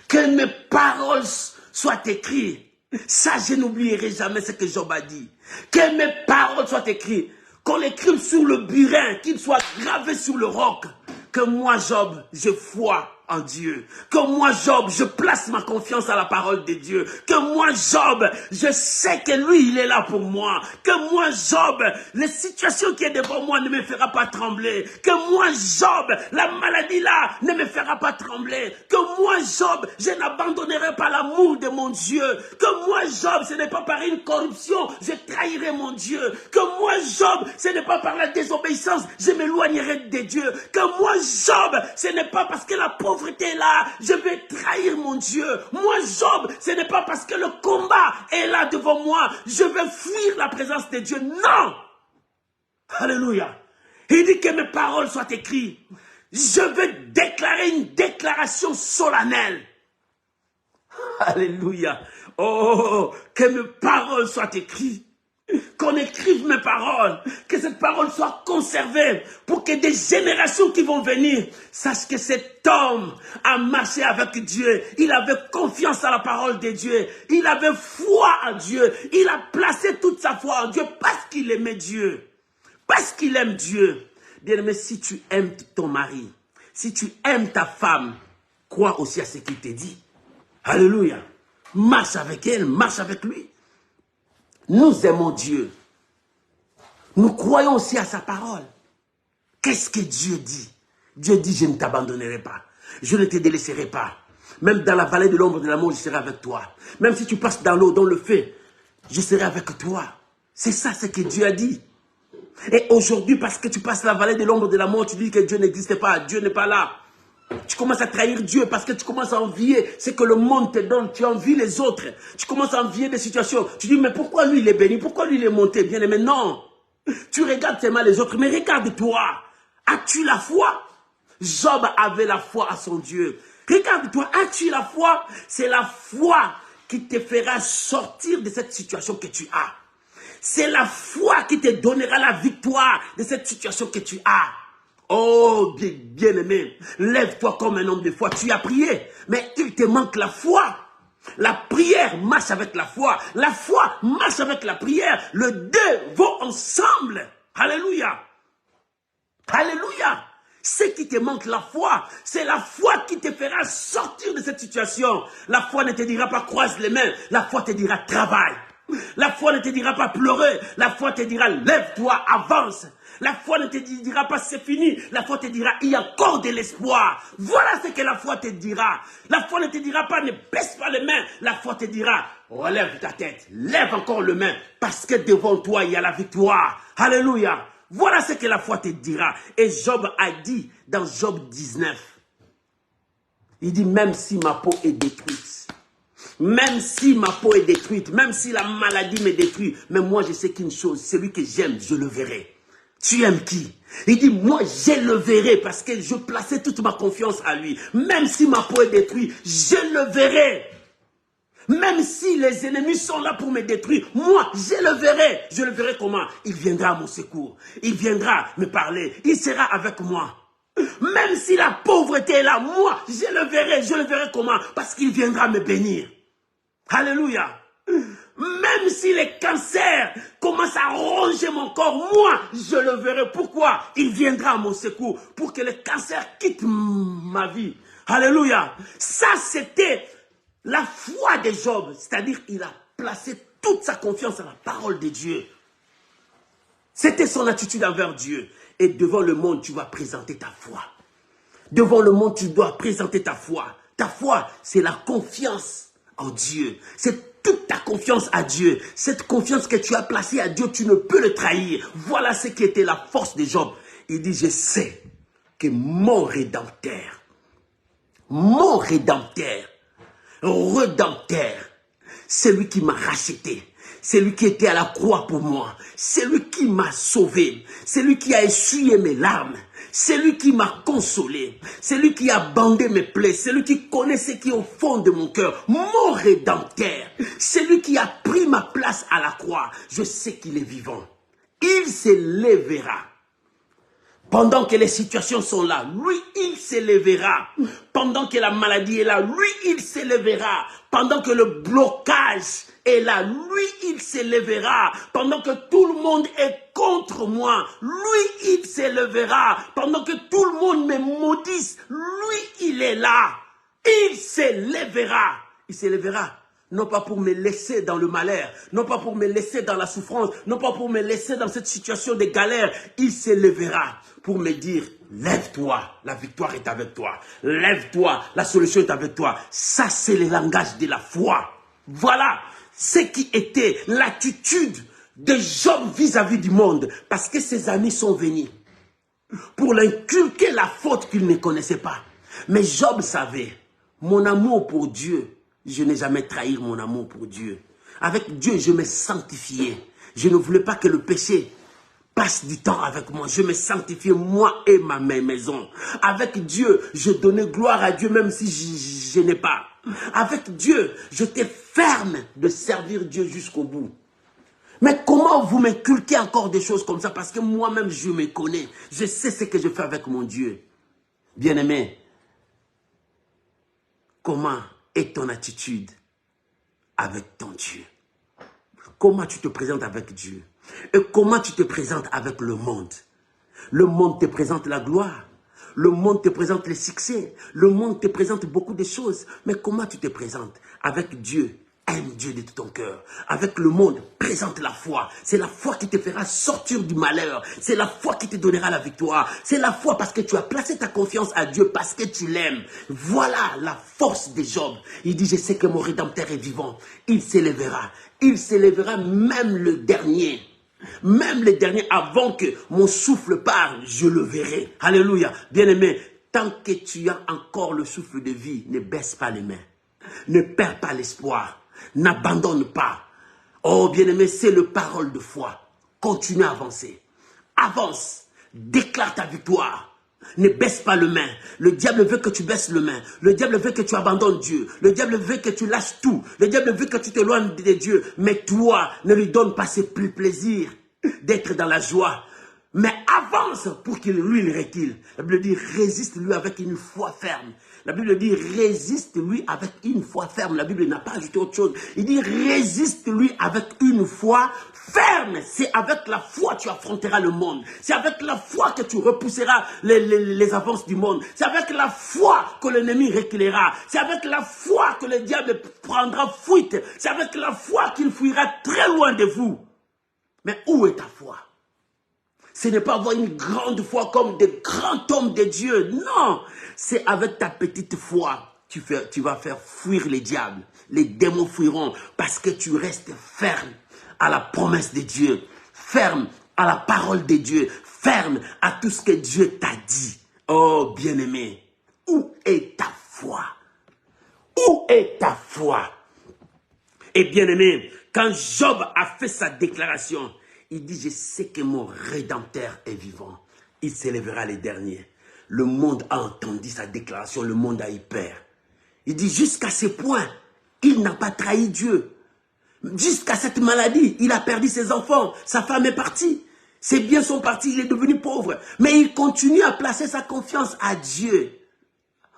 Que mes paroles soient écrites. Ça, je n'oublierai jamais ce que Job a dit. Que mes paroles soient écrites. Qu'on l'écrive sur le burin, qu'il soit gravé sur le roc. Que moi, Job, je foi en Dieu. Que moi, Job, je place ma confiance à la parole de Dieu. Que moi, Job, je sais que lui, il est là pour moi. Que moi, Job, les situations qui est devant moi ne me fera pas trembler. Que moi, Job, la maladie là ne me fera pas trembler. Que moi, Job, je n'abandonnerai pas l'amour de mon Dieu. Que moi, Job, ce n'est pas par une corruption, je trahirai mon Dieu. Que moi, Job, ce n'est pas par la désobéissance, je m'éloignerai de Dieu. Que moi, Job, ce n'est pas parce que la pauvreté est là, je vais trahir mon Dieu. Moi, Job, ce n'est pas parce que le combat est là devant moi, je vais fuir la présence de Dieu. Non! Alléluia. Il dit que mes paroles soient écrites. Je vais déclarer une déclaration solennelle. Alléluia. Oh, que mes paroles soient écrites. Qu'on écrive mes paroles, que cette parole soit conservée pour que des générations qui vont venir sachent que cet homme a marché avec Dieu. Il avait confiance à la parole de Dieu. Il avait foi en Dieu. Il a placé toute sa foi en Dieu parce qu'il aimait Dieu. Parce qu'il aime Dieu. Bien-aimé, si tu aimes ton mari, si tu aimes ta femme, crois aussi à ce qu'il te dit. Alléluia. Marche avec elle, marche avec lui. Nous aimons Dieu. Nous croyons aussi à sa parole. Qu'est-ce que Dieu dit? Dieu dit, je ne t'abandonnerai pas. Je ne te délaisserai pas. Même dans la vallée de l'ombre de la mort, je serai avec toi. Même si tu passes dans l'eau, dans le feu, je serai avec toi. C'est ça ce que Dieu a dit. Et aujourd'hui, parce que tu passes la vallée de l'ombre de la mort, tu dis que Dieu n'existe pas, Dieu n'est pas là. Tu commences à trahir Dieu parce que tu commences à envier ce que le monde te donne. Tu envies les autres. Tu commences à envier des situations. Tu dis, mais pourquoi lui il est béni? Pourquoi lui il est monté? Bien aimé, non. Tu regardes seulement les autres, mais regarde-toi. As-tu la foi? Job avait la foi à son Dieu. Regarde-toi, as-tu la foi? C'est la foi qui te fera sortir de cette situation que tu as. C'est la foi qui te donnera la victoire de cette situation que tu as. Oh, bien-aimé, lève-toi comme un homme de foi. Tu as prié, mais il te manque la foi. La prière marche avec la foi. La foi marche avec la prière. Les deux vont ensemble. Alléluia. Alléluia. Ce qui te manque, la foi, c'est la foi qui te fera sortir de cette situation. La foi ne te dira pas croise les mains. La foi te dira travaille. La foi ne te dira pas pleurer. La foi te dira lève-toi, avance. La foi ne te dira pas c'est fini. La foi te dira il y a encore de l'espoir. Voilà ce que la foi te dira. La foi ne te dira pas ne baisse pas les mains. La foi te dira relève ta tête. Lève encore les mains parce que devant toi il y a la victoire. Alléluia. Voilà ce que la foi te dira. Et Job a dit dans Job 19. Il dit même si ma peau est détruite. Même si ma peau est détruite. Même si la maladie me détruit. Mais moi je sais qu'une chose. Celui que j'aime je le verrai. Tu aimes qui? Il dit, moi, je le verrai parce que je plaçais toute ma confiance à lui. Même si ma peau est détruite, je le verrai. Même si les ennemis sont là pour me détruire, moi, je le verrai. Je le verrai comment? Il viendra à mon secours. Il viendra me parler. Il sera avec moi. Même si la pauvreté est là, moi, je le verrai. Je le verrai comment? Parce qu'il viendra me bénir. Alléluia. Même si les cancers commencent à ronger mon corps, moi, je le verrai. Pourquoi? Il viendra à mon secours pour que le cancer quitte ma vie. Alléluia. Ça, c'était la foi de Job. C'est-à-dire qu'il a placé toute sa confiance à la parole de Dieu. C'était son attitude envers Dieu. Et devant le monde, tu vas présenter ta foi. Devant le monde, tu dois présenter ta foi. Ta foi, c'est la confiance en Dieu. C'est toute ta confiance à Dieu. Cette confiance que tu as placée à Dieu, tu ne peux le trahir. Voilà ce qui était la force de Job. Il dit, je sais que mon Rédempteur, Redempteur, c'est lui qui m'a racheté. C'est lui qui était à la croix pour moi. C'est lui qui m'a sauvé. C'est lui qui a essuyé mes larmes. C'est lui qui m'a consolé. C'est lui qui a bandé mes plaies. C'est lui qui connaît ce qui est au fond de mon cœur. Mon Rédempteur. C'est lui qui a pris ma place à la croix. Je sais qu'il est vivant. Il se lèvera. Pendant que les situations sont là, lui, il s'élèvera. Pendant que la maladie est là, lui, il s'élèvera. Pendant que le blocage est là, lui, il s'élèvera. Pendant que tout le monde est contre moi, lui, il s'élèvera. Pendant que tout le monde me maudisse, lui, il est là. Il s'élèvera. Il s'élèvera. Non pas pour me laisser dans le malheur, non pas pour me laisser dans la souffrance, non pas pour me laisser dans cette situation de galère. Il s'élèvera pour me dire, lève-toi, la victoire est avec toi. Lève-toi, la solution est avec toi. Ça, c'est le langage de la foi. Voilà ce qui était l'attitude de Job vis-à-vis du monde. Parce que ses amis sont venus pour l'inculquer la faute qu'il ne connaissait pas. Mais Job savait, mon amour pour Dieu, je n'ai jamais trahi mon amour pour Dieu. Avec Dieu, je me sanctifiais. Je ne voulais pas que le péché passe du temps avec moi. Je me sanctifiais, moi et ma maison. Avec Dieu, je donnais gloire à Dieu même si je n'ai pas. Avec Dieu, j'étais ferme de servir Dieu jusqu'au bout. Mais comment vous m'inculquez encore des choses comme ça? Parce que moi-même, je me connais. Je sais ce que je fais avec mon Dieu. Bien-aimé, comment est ton attitude avec ton Dieu? Comment tu te présentes avec Dieu? Et comment tu te présentes avec le monde? Le monde te présente la gloire. Le monde te présente les succès. Le monde te présente beaucoup de choses. Mais comment tu te présentes? Avec Dieu, aime Dieu de tout ton cœur. Avec le monde, présente la foi. C'est la foi qui te fera sortir du malheur. C'est la foi qui te donnera la victoire. C'est la foi parce que tu as placé ta confiance à Dieu, parce que tu l'aimes. Voilà la force de Job. Il dit, je sais que mon Rédempteur est vivant. Il s'élèvera. Il s'élèvera même le dernier. Même les derniers, avant que mon souffle parte, je le verrai. Alléluia. Bien-aimé, tant que tu as encore le souffle de vie, ne baisse pas les mains. Ne perds pas l'espoir. N'abandonne pas. Oh, bien-aimé, c'est le parole de foi. Continue à avancer. Avance. Déclare ta victoire. Ne baisse pas le main. Le diable veut que tu baisses le main. Le diable veut que tu abandonnes Dieu. Le diable veut que tu lâches tout. Le diable veut que tu t'éloignes de Dieu. Mais toi, ne lui donne pas ce plaisir d'être dans la joie. Mais avance pour qu'il lui le recule. La Bible dit, résiste-lui avec une foi ferme. La Bible dit, résiste-lui avec une foi ferme. La Bible n'a pas ajouté autre chose. Il dit, résiste-lui avec une foi ferme. C'est avec la foi que tu affronteras le monde. C'est avec la foi que tu repousseras les avances du monde. C'est avec la foi que l'ennemi reculera. C'est avec la foi que le diable prendra fuite. C'est avec la foi qu'il fuira très loin de vous. Mais où est ta foi? Ce n'est pas avoir une grande foi comme des grands hommes de Dieu. Non, c'est avec ta petite foi. Tu vas faire fuir les diables. Les démons fuiront parce que tu restes ferme à la promesse de Dieu. Ferme à la parole de Dieu. Ferme à tout ce que Dieu t'a dit. Oh, bien-aimé, où est ta foi? Où est ta foi? Et bien-aimé, quand Job a fait sa déclaration, il dit, je sais que mon Rédempteur est vivant. Il s'élèvera les derniers. Le monde a entendu sa déclaration, le monde a eu peur. Il dit, jusqu'à ce point, il n'a pas trahi Dieu. Jusqu'à cette maladie, il a perdu ses enfants. Sa femme est partie. Ses biens sont partis, il est devenu pauvre. Mais il continue à placer sa confiance à Dieu.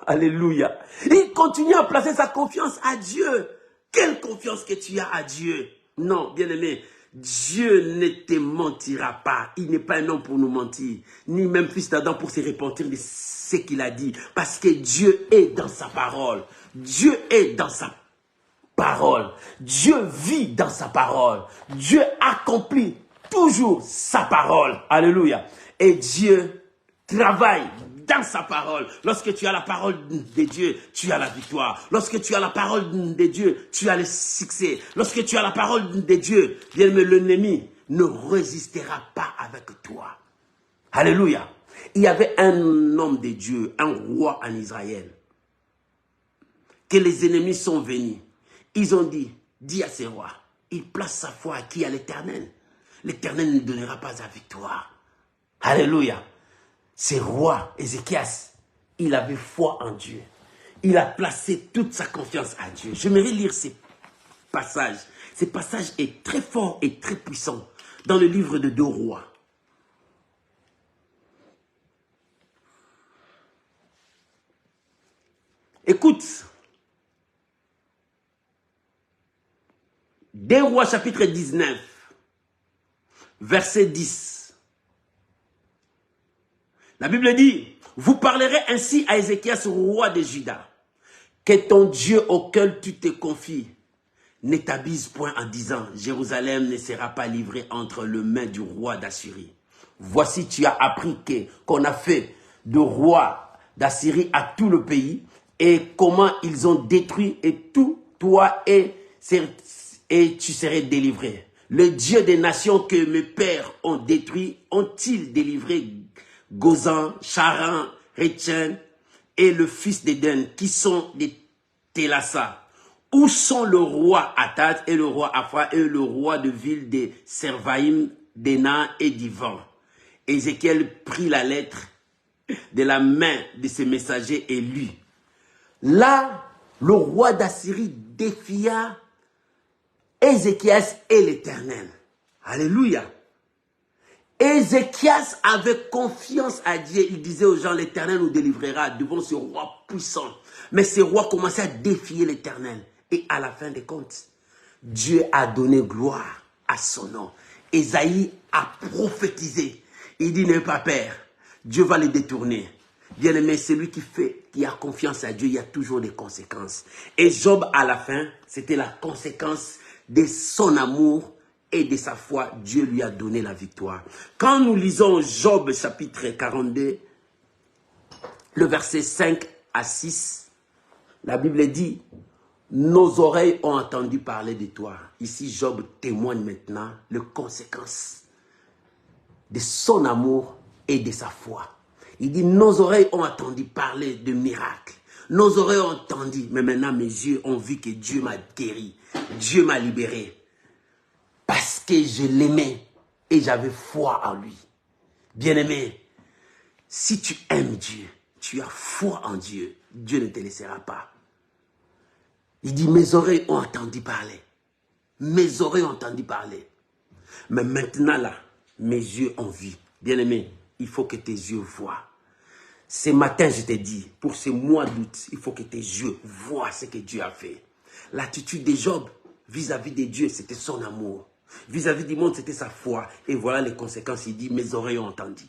Alléluia. Il continue à placer sa confiance à Dieu. Quelle confiance que tu as à Dieu? Non, bien-aimé, Dieu ne te mentira pas. Il n'est pas un homme pour nous mentir, ni même fils d'Adam pour se repentir de ce qu'il a dit. Parce que Dieu est dans sa parole. Dieu est dans sa parole. Dieu vit dans sa parole. Dieu accomplit toujours sa parole. Alléluia. Et Dieu travaille dans sa parole. Lorsque tu as la parole de Dieu, tu as la victoire. Lorsque tu as la parole de Dieu, tu as le succès. Lorsque tu as la parole de Dieu, bien aimé, l'ennemi ne résistera pas avec toi. Alléluia. Il y avait un homme de Dieu, un roi en Israël, que les ennemis sont venus. Ils ont dit, dis à ces rois, il place sa foi à qui? À l'Éternel. L'Éternel ne donnera pas la victoire. Alléluia. Ce roi, Ézéchias, il avait foi en Dieu. Il a placé toute sa confiance à Dieu. J'aimerais lire ces passages. Ce passage est très fort et très puissant dans le livre de 2 Rois. Écoute, 2 Rois chapitre 19, verset 10. La Bible dit, vous parlerez ainsi à Ézéchias, roi de Juda, que ton Dieu auquel tu te confies ne t'abuse point en disant, Jérusalem ne sera pas livrée entre les mains du roi d'Assyrie. Voici, tu as appris qu'on a fait de roi d'Assyrie à tout le pays et comment ils ont détruit et tout, toi et tu serais délivré. Le Dieu des nations que mes pères ont détruit, ont-ils délivré Gozan, Charan, Rétchen et le fils d'Éden qui sont des Télassa? Où sont le roi Atad et le roi Afra et le roi de ville des Servaïm, d'Ena et d'Ivan? Ézéchiel prit la lettre de la main de ses messagers et lut. Là, le roi d'Assyrie défia Ézéchias et l'Éternel. Alléluia. Ézéchias avait confiance à Dieu. Il disait aux gens, l'Éternel nous délivrera devant ce roi puissant. Mais ce roi commençait à défier l'Éternel. Et à la fin des comptes, Dieu a donné gloire à son nom. Ésaïe a prophétisé. Il dit, n'aie pas peur. Dieu va le détourner. Bien aimé, celui qui a confiance à Dieu, il y a toujours des conséquences. Et Job, à la fin, c'était la conséquence de son amour et de sa foi. Dieu lui a donné la victoire. Quand nous lisons Job chapitre 42, le verset 5 à 6, la Bible dit, nos oreilles ont entendu parler de toi. Ici, Job témoigne maintenant les conséquences de son amour et de sa foi. Il dit, nos oreilles ont entendu parler de miracles. Nos oreilles ont entendu, mais maintenant mes yeux ont vu que Dieu m'a guéri. Dieu m'a libéré. Parce que je l'aimais et j'avais foi en lui. Bien-aimé, si tu aimes Dieu, tu as foi en Dieu, Dieu ne te laissera pas. Il dit, mes oreilles ont entendu parler. Mes oreilles ont entendu parler. Mais maintenant là, mes yeux ont vu. Bien-aimé, il faut que tes yeux voient. Ce matin, je t'ai dit, pour ce mois d'août, il faut que tes yeux voient ce que Dieu a fait. L'attitude de Job vis-à-vis de Dieu, c'était son amour. Vis-à-vis du monde, c'était sa foi. Et voilà les conséquences. Il dit, mes oreilles ont entendu.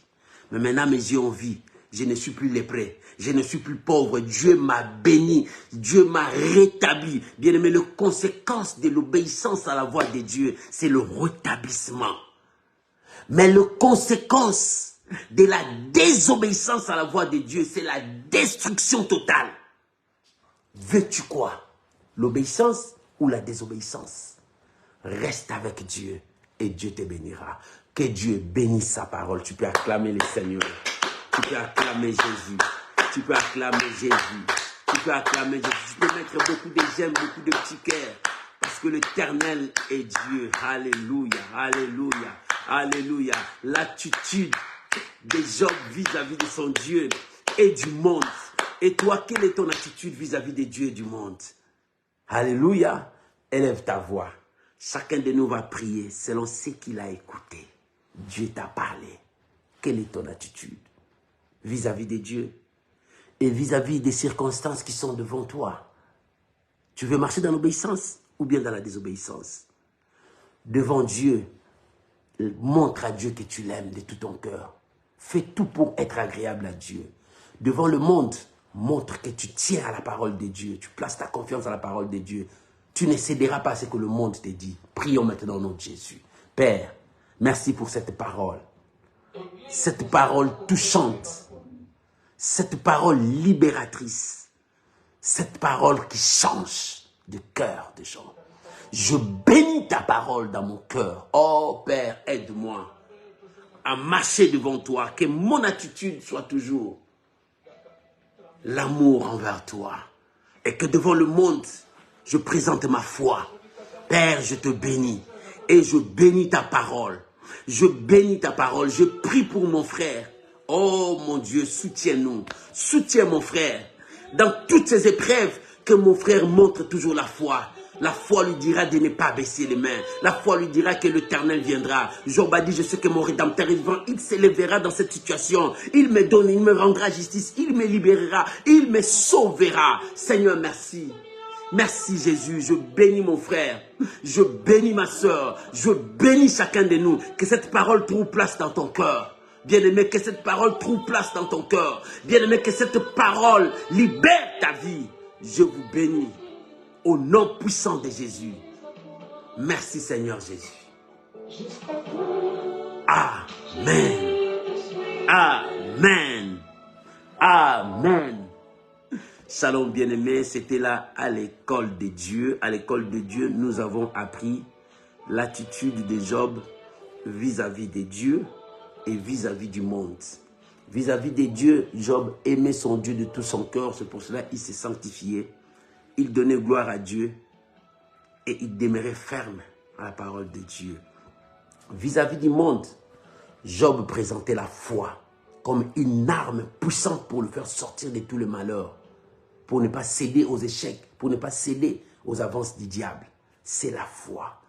Mais maintenant, mes yeux ont vu. Je ne suis plus lépreux. Je ne suis plus pauvre. Dieu m'a béni. Dieu m'a rétabli. Bien aimé, les conséquences de l'obéissance à la voix de Dieu, c'est le rétablissement. Mais les conséquences de la désobéissance à la voix de Dieu, c'est la destruction totale. Veux-tu quoi? L'obéissance ou la désobéissance? Reste avec Dieu et Dieu te bénira. Que Dieu bénisse sa parole. Tu peux acclamer le Seigneur. Tu peux acclamer Jésus. Tu peux acclamer Jésus. Tu peux acclamer Jésus. Tu peux mettre beaucoup de j'aime, beaucoup de petits cœurs. Parce que l'Éternel est Dieu. Alléluia. Alléluia. Alléluia. L'attitude de Job vis-à-vis de son Dieu et du monde. Et toi, quelle est ton attitude vis-à-vis de Dieu et du monde? Alléluia. Élève ta voix. Chacun de nous va prier selon ce qu'il a écouté. Dieu t'a parlé. Quelle est ton attitude vis-à-vis de Dieu et vis-à-vis des circonstances qui sont devant toi? Tu veux marcher dans l'obéissance ou bien dans la désobéissance? Devant Dieu, montre à Dieu que tu l'aimes de tout ton cœur. Fais tout pour être agréable à Dieu. Devant le monde, montre que tu tiens à la parole de Dieu. Tu places ta confiance à la parole de Dieu. Tu ne céderas pas à ce que le monde te dit. Prions maintenant au nom de Jésus. Père, merci pour cette parole. Cette parole touchante. Cette parole libératrice. Cette parole qui change de cœur de gens. Je bénis ta parole dans mon cœur. Oh Père, aide-moi à marcher devant toi. Que mon attitude soit toujours l'amour envers toi. Et que devant le monde, je présente ma foi. Père, je te bénis. Et je bénis ta parole. Je bénis ta parole. Je prie pour mon frère. Oh mon Dieu, soutiens-nous. Soutiens mon frère. Dans toutes ces épreuves, que mon frère montre toujours la foi. La foi lui dira de ne pas baisser les mains. La foi lui dira que l'Éternel viendra. Job a dit, je sais que mon Rédempteur est vivant. Il s'élèvera dans cette situation. Il me donne, il me rendra justice. Il me libérera. Il me sauvera. Seigneur, merci. Merci Jésus, je bénis mon frère, je bénis ma soeur, je bénis chacun de nous. Que cette parole trouve place dans ton cœur. Bien-aimé, que cette parole trouve place dans ton cœur. Bien-aimé, que cette parole libère ta vie. Je vous bénis au nom puissant de Jésus. Merci Seigneur Jésus. Amen. Amen. Amen. Shalom bien-aimés, c'était là à l'école de Dieu. À l'école de Dieu, nous avons appris l'attitude de Job vis-à-vis de Dieu et vis-à-vis du monde. Vis-à-vis de Dieu, Job aimait son Dieu de tout son cœur. C'est pour cela qu'il s'est sanctifié. Il donnait gloire à Dieu et il demeurait ferme à la parole de Dieu. Vis-à-vis du monde, Job présentait la foi comme une arme puissante pour le faire sortir de tout le malheur, pour ne pas céder aux échecs, pour ne pas céder aux avances du diable. C'est la foi.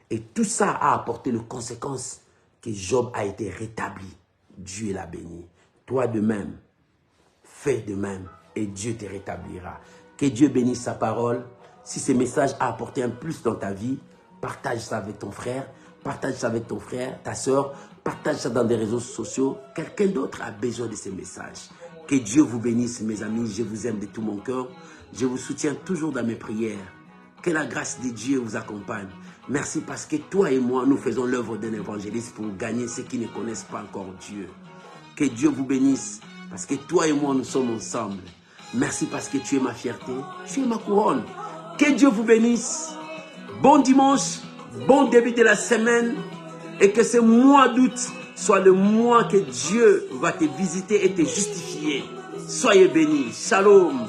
Et tout ça a apporté les conséquences que Job a été rétabli. Dieu l'a béni. Toi de même, fais de même et Dieu te rétablira. Que Dieu bénisse sa parole. Si ce message a apporté un plus dans ta vie, partage ça avec ton frère, partage ça avec ton frère, ta soeur, partage ça dans des réseaux sociaux. Quelqu'un d'autre a besoin de ces messages. Que Dieu vous bénisse mes amis, je vous aime de tout mon cœur. Je vous soutiens toujours dans mes prières. Que la grâce de Dieu vous accompagne. Merci parce que toi et moi, nous faisons l'œuvre d'un évangéliste pour gagner ceux qui ne connaissent pas encore Dieu. Que Dieu vous bénisse parce que toi et moi, nous sommes ensemble. Merci parce que tu es ma fierté, tu es ma couronne. Que Dieu vous bénisse. Bon dimanche, bon début de la semaine et que ce mois d'août soit le mois que Dieu va te visiter et te justifier. Soyez bénis. Shalom.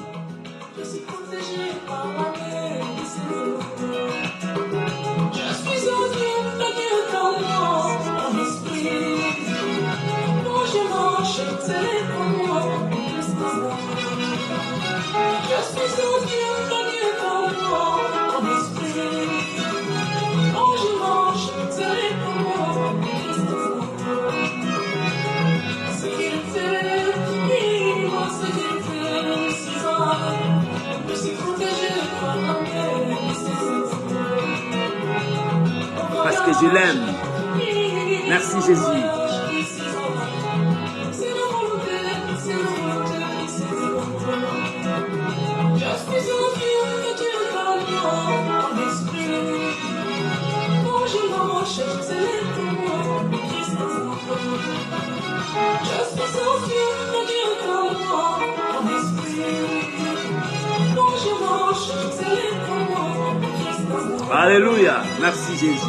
Parce que je l'aime. Merci Jésus. Alléluia. Merci Jésus.